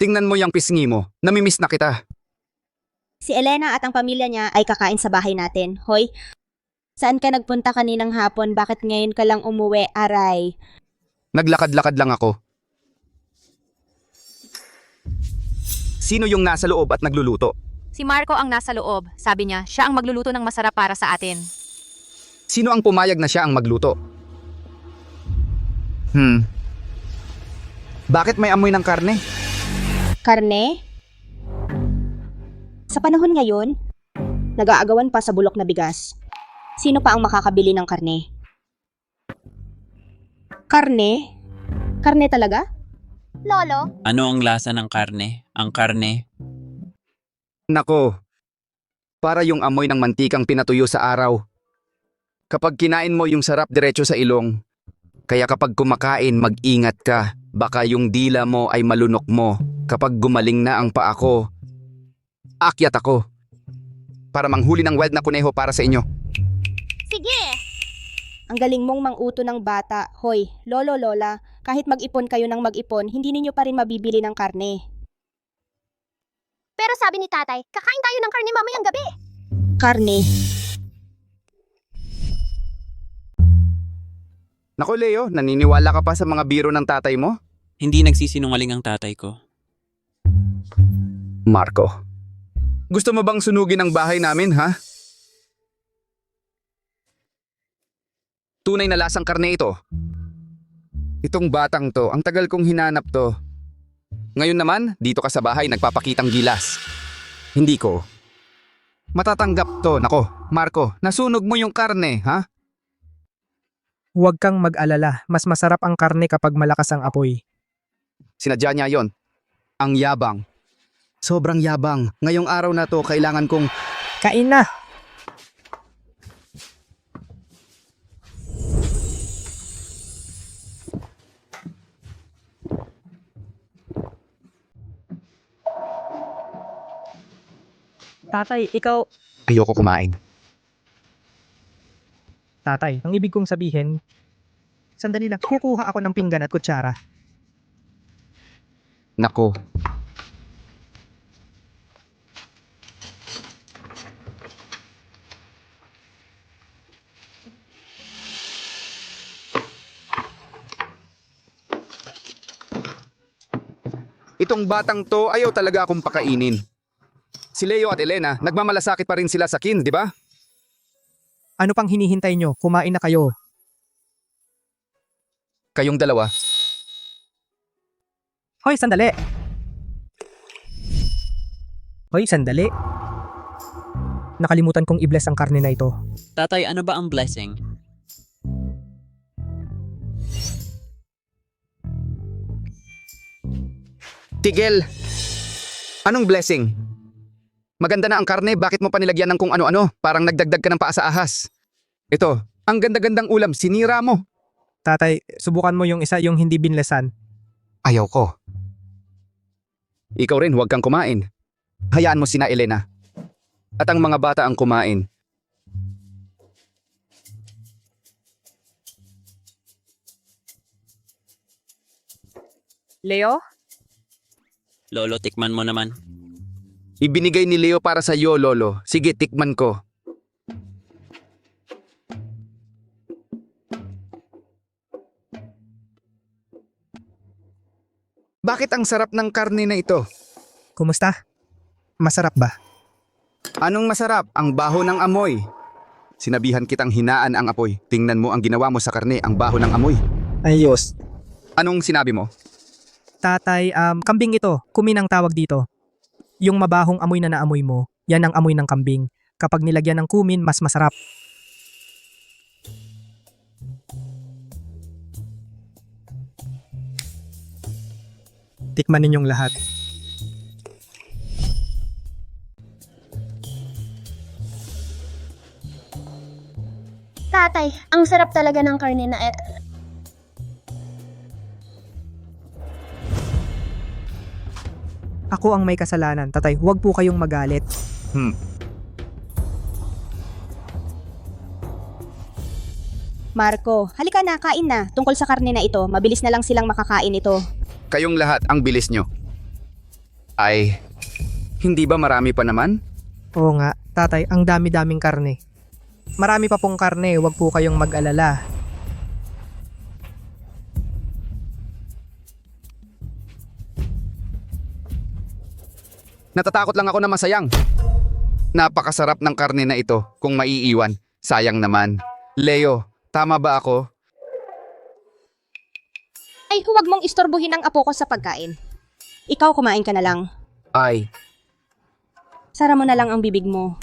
Tingnan mo yung pisngi mo. Namimiss na kita. Si Elena at ang pamilya niya ay kakain sa bahay natin. Hoy, saan ka nagpunta kaninang hapon? Bakit ngayon ka lang umuwi, aray? Naglakad-lakad lang ako. Sino yung nasa loob at nagluluto? Si Marco ang nasa loob. Sabi niya, siya ang magluluto ng masarap para sa atin. Sino ang pumayag na siya ang magluto? Bakit may amoy ng karne? Karne? Sa panahon ngayon, nag-aagawan pa sa bulok na bigas. Sino pa ang makakabili ng karne? Karne? Karne talaga? Lolo, Ano ang lasa ng karne? Ang karne? Nako, para yung amoy ng mantikang pinatuyo sa araw. Kapag kinain mo yung sarap diretso sa ilong, kaya kapag kumakain mag-ingat ka, baka yung dila mo ay malunok mo. Kapag gumaling na ang paa ko, akyat ako para manghuli ng wild na kuneho para sa inyo. sige! Ang galing mong manguto ng bata. Hoy, lolo, lola, kahit mag-ipon kayo ng mag-ipon, hindi ninyo pa rin mabibili ng karne. Pero sabi ni tatay, kakain tayo ng karne mamayang gabi. Karne? Nako Leo, naniniwala ka pa sa mga biro ng tatay mo? Hindi nagsisinungaling ang tatay ko. Marco, gusto mo bang sunugin ang bahay namin, ha? Tunay na lasang karne ito. Itong batang to, ang tagal kong hinanap to. Ngayon naman, dito ka sa bahay nagpapakitang gilas. Hindi ko. Matatanggap to. Nako, Marco, nasunog mo yung karne, ha? Huwag kang mag-alala, mas masarap ang karne kapag malakas ang apoy. Sinadya niya yon. Ang yabang. Sobrang yabang. Ngayong araw na to, kailangan kong... Kain na! Tatay, ikaw... Ayoko kumain. Tatay, ang ibig kong sabihin, sandali lang, kukuha ako ng pinggan at kutsara. Nako. Itong batang to ayaw talaga akong pakainin. Si Leo at Elena, nagmamalasakit pa rin sila sa kin, di ba? Ano pang hinihintay nyo? Kumain na kayo. Kayong dalawa. Hoy, sandali! Hoy, sandali! Nakalimutan kong i-bless ang karne na ito. Tatay, ano ba ang blessing? Tigel! Anong blessing? Maganda na ang karne, bakit mo pa nilagyan ng kung ano-ano? Parang nagdagdag ka ng paa sa ahas. Ito, ang ganda-gandang ulam, sinira mo. Tatay, subukan mo yung isa, yung hindi binlesan. Ayaw ko. Ikaw rin, huwag kang kumain. Hayaan mo sina Elena. At ang mga bata ang kumain. Leo? Lolo, tikman mo naman. Ibinigay ni Leo para sa iyo, Lolo. Sige, tikman ko. Bakit ang sarap ng karne na ito? Kumusta? Masarap ba? Anong masarap? Ang baho ng amoy. Sinabihan kitang hinaan ang apoy. Tingnan mo ang ginawa mo sa karne, ang baho ng amoy. Ayos. Anong sinabi mo? Tatay, kambing ito. Kumin ang tawag dito. Yung mabahong amoy na naamoy mo, yan ang amoy ng kambing. Kapag nilagyan ng kumin, mas masarap. Tikman ninyong lahat. Tatay, ang sarap talaga ng karne na Ako ang may kasalanan, tatay. Huwag po kayong magalit. Marco, halika na, kain na. Tungkol sa karne na ito, mabilis na lang silang makakain ito. Kayong lahat, ang bilis nyo. Ay, hindi ba marami pa naman? Oo nga, tatay, ang dami-daming karne. Marami pa pong karne, huwag po kayong mag-alala. Natatakot lang ako na masayang. Napakasarap ng karne na ito kung maiiwan. Sayang naman. Leo, tama ba ako? Ay, huwag mong istorbohin ang apo ko sa pagkain. Ikaw kumain ka na lang. Ay, Sara mo na lang ang bibig mo.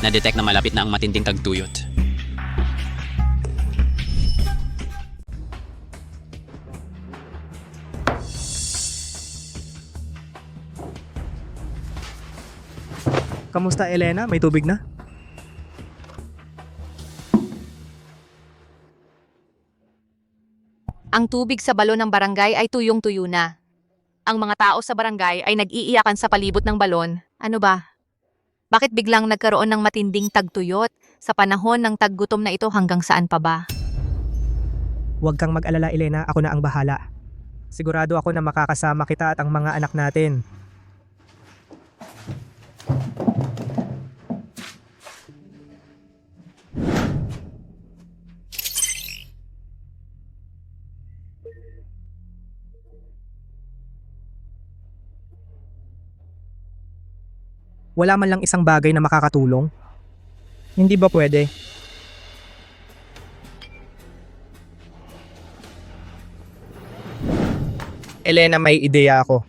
Na-detect na malapit na ang matinding tagtuyot. Kamusta, Elena? May tubig na? Ang tubig sa balon ng barangay ay tuyong-tuyo na. Ang mga tao sa barangay ay nag-iiyakan sa palibot ng balon. Ano ba? Bakit biglang nagkaroon ng matinding tagtuyot sa panahon ng taggutom na ito hanggang saan pa ba? Huwag kang mag-alala, Elena. Ako na ang bahala. Sigurado ako na makakasama kita at ang mga anak natin. Wala man lang isang bagay na makakatulong? Hindi ba pwede? Elena, may ideya ako.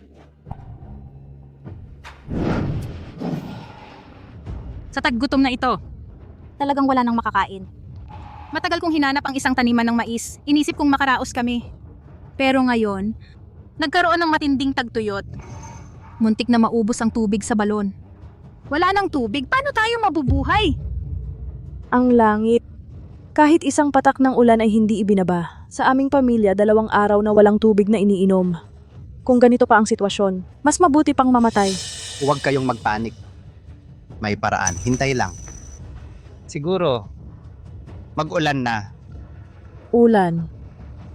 Sa taggutom na ito, talagang wala nang makakain. Matagal kong hinanap ang isang taniman ng mais. Inisip kong makaraos kami. Pero ngayon, nagkaroon ng matinding tagtuyot. Muntik na maubos ang tubig sa balon. Wala nang tubig, paano tayo mabubuhay? Ang langit. Kahit isang patak ng ulan ay hindi ibinaba. Sa aming pamilya, 2 araw na walang tubig na iniinom. kung ganito pa ang sitwasyon. Mas mabuti pang mamatay. Huwag kayong magpanik. May paraan. Hintay lang. Siguro, mag-ulan na. Ulan.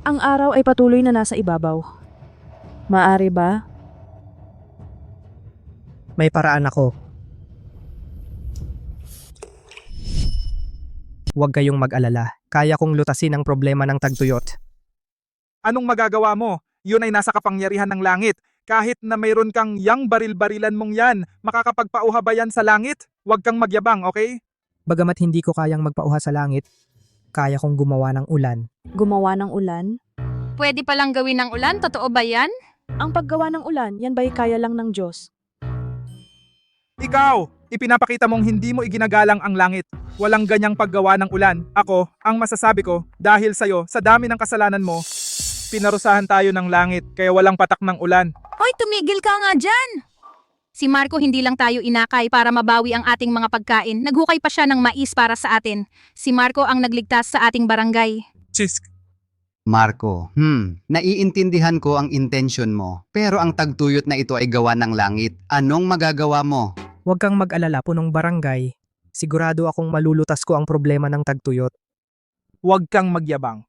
Ang araw ay patuloy na nasa ibabaw. Maari ba? May paraan ako. Huwag kayong mag-alala. Kaya kong lutasin ang problema ng tagtuyot. Anong magagawa mo? Yun ay nasa kapangyarihan ng langit. Kahit na mayroon kang yang baril-barilan mong yan, makakapagpauha ba yan sa langit? Huwag kang magyabang, okay? Bagamat hindi ko kayang magpauha sa langit, kaya kong gumawa ng ulan. Gumawa ng ulan? Pwede palang gawin ng ulan? Totoo ba yan? Ang paggawa ng ulan, yan ba'y kaya lang ng Diyos? Ikaw, ipinapakita mong hindi mo iginagalang ang langit. Walang ganyang paggawa ng ulan. Ako, ang masasabi ko, dahil sa'yo, sa dami ng kasalanan mo, pinarusahan tayo ng langit, kaya walang patak ng ulan. Hoy, tumigil ka nga dyan! Si Marco hindi lang tayo inakay para mabawi ang ating mga pagkain. Naghukay pa siya ng mais para sa atin. Si Marco ang nagligtas sa ating barangay. Chisk. Marco, naiintindihan ko ang intention mo. Pero ang tagtuyot na ito ay gawa ng langit. Anong magagawa mo? Huwag kang mag-alala, punong barangay. Sigurado akong malulutas ko ang problema ng tagtuyot. Huwag kang magyabang.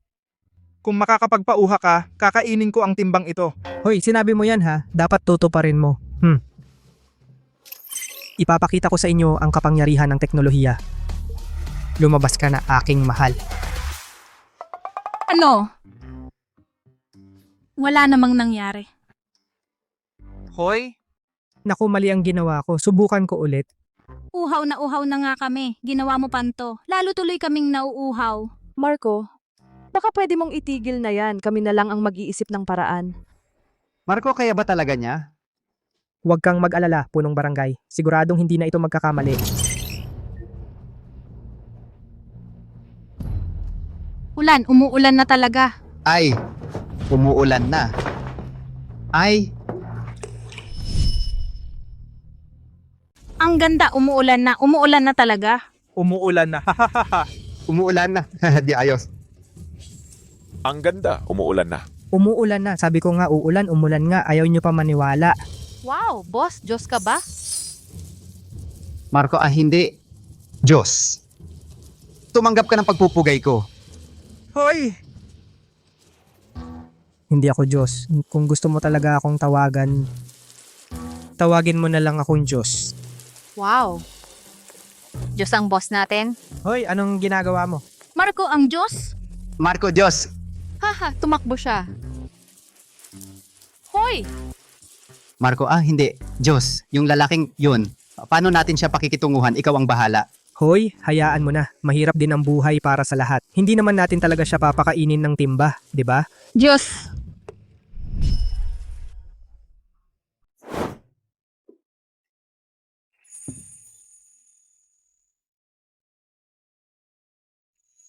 Kung makakapagpauha ka, kakainin ko ang timbang ito. Hoy, sinabi mo yan ha. Dapat tutuparin mo. Ipapakita ko sa inyo ang kapangyarihan ng teknolohiya. Lumabas ka na, aking mahal. Ano? Wala namang nangyari. Hoy? Naku, mali ang ginawa ko. Subukan ko ulit. Uhaw na nga kami. Ginawa mo panto. Lalo tuloy kaming nauuhaw. Marco, baka pwede mong itigil na yan. Kami na lang ang mag-iisip ng paraan. Marco, kaya ba talaga niya? Huwag kang mag-alala, punong barangay. Siguradong hindi na ito magkakamali. Ulan, umuulan na talaga. Ay, umuulan na. Ay, Ang ganda, umuulan na talaga. Umuulan na. umuulan na. Di ayos. Ang ganda, umuulan na. Umuulan na. Sabi ko nga, uulan, umulan nga. Ayaw nyo pa maniwala. Wow, boss, Diyos ka ba? Marco, hindi. Diyos. Tumanggap ka ng pagpupugay ko. Hoy! Hindi ako Diyos. Kung gusto mo talaga akong tawagan, tawagin mo na lang akong Diyos. Wow. Diyos ang boss natin. Hoy, anong ginagawa mo? Marco ang Diyos? Marco, Diyos. Haha, tumakbo siya. Hoy! Marco, hindi. Diyos. Yung lalaking yun. Paano natin siya pakikitunguhan? Ikaw ang bahala. Hoy, hayaan mo na. Mahirap din ang buhay para sa lahat. Hindi naman natin talaga siya papakainin ng timba, di ba? Diyos.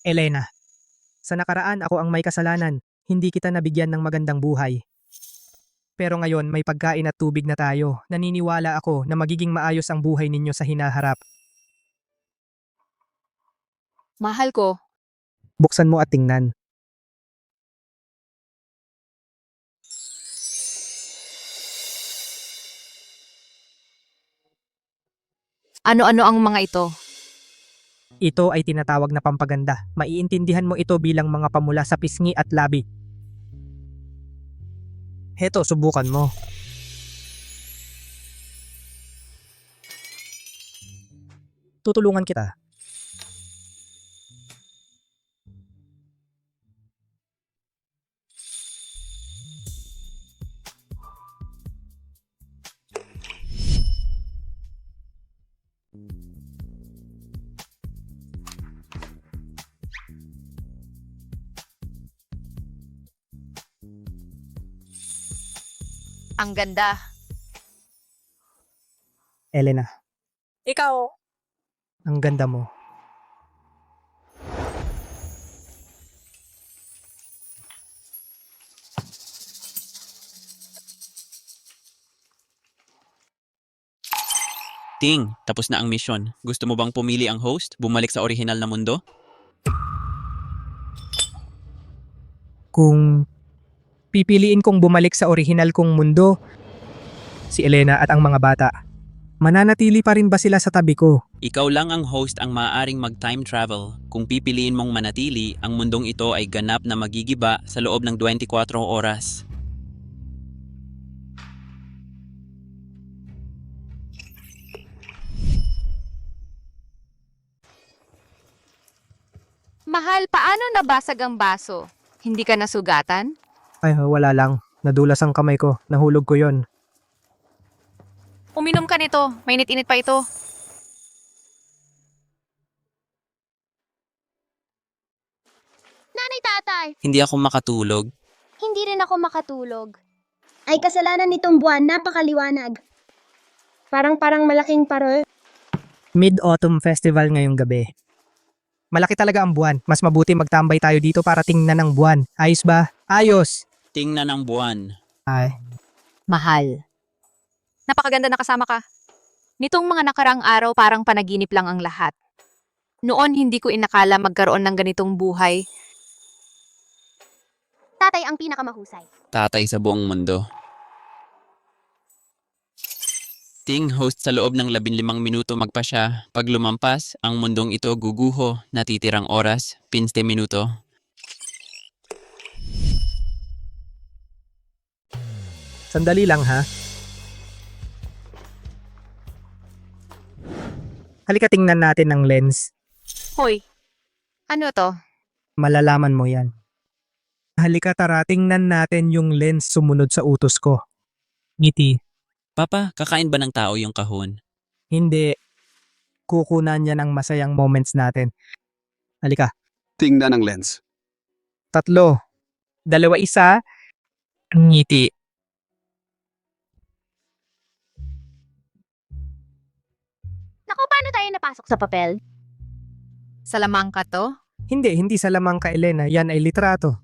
Elena, sa nakaraan ako ang may kasalanan. Hindi kita nabigyan ng magandang buhay. Pero ngayon may pagkain at tubig na tayo. Naniniwala ako na magiging maayos ang buhay ninyo sa hinaharap. Mahal ko. Buksan mo at tingnan. Ano-ano ang mga ito? Ito ay tinatawag na pampaganda. Maiintindihan mo ito bilang mga pamula sa pisngi at labi. Heto, subukan mo. Tutulungan kita. Ang ganda. Elena, Ikaw, ang ganda mo. Ting, tapos na ang mission. Gusto mo bang pumili ang host? Bumalik sa orihinal na mundo? Kung Pipiliin kong bumalik sa orihinal kong mundo. Si Elena at ang mga bata. Mananatili pa rin ba sila sa tabi ko? Ikaw lang ang host ang maaaring mag-time travel. Kung pipiliin mong manatili, ang mundong ito ay ganap na magigiba sa loob ng 24 oras. Mahal, paano nabasag ang baso? Hindi ka nasugatan? Ay, wala lang. Nadulas ang kamay ko. Nahulog ko yon. Uminom ka nito. Mainit-init pa ito. Nanay, tatay! Hindi ako makatulog. Hindi rin ako makatulog. Ay, kasalanan nitong buwan, napakaliwanag. Parang malaking paro. Mid-Autumn Festival ngayong gabi. Malaki talaga ang buwan. Mas mabuti magtambay tayo dito para tingnan ng buwan. Ayos ba? Ayos! Tingnan ang buwan. Ay. Mahal. Napakaganda na kasama ka. Nitong mga nakaraang araw parang panaginip lang ang lahat. Noon hindi ko inakala magkaroon ng ganitong buhay. Tatay ang pinakamahusay. Tatay sa buong mundo. Ting host sa loob ng 15 minuto magpa siya. Pag lumampas, ang mundong ito guguho, natitirang oras, 15 minuto. Sandali lang ha. Halika tingnan natin ng lens. Hoy, ano to? Malalaman mo yan. Halika tara, tingnan natin yung lens sumunod sa utos ko. Ngiti. Papa, kakain ba ng tao yung kahon? Hindi. Kukunan niya ng masayang moments natin. Halika. Tingnan ang lens. 3. 2, 1. Ngiti. Naku, paano tayo napasok sa papel? Salamangka to? Hindi sa lamang ka Elena. Yan ay litrato.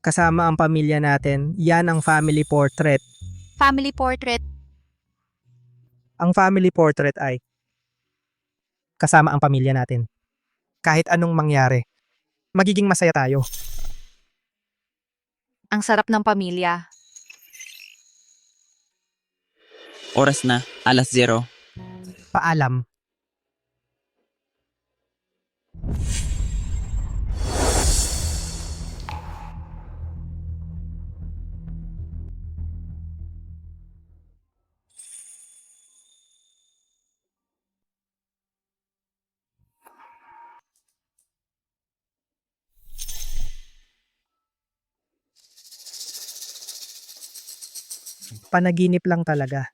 Kasama ang pamilya natin. Yan ang family portrait. Family portrait. Ang family portrait ay kasama ang pamilya natin. Kahit anong mangyari, magiging masaya tayo. Ang sarap ng pamilya. Oras na, 0:00. Paalam. Panaginip lang talaga.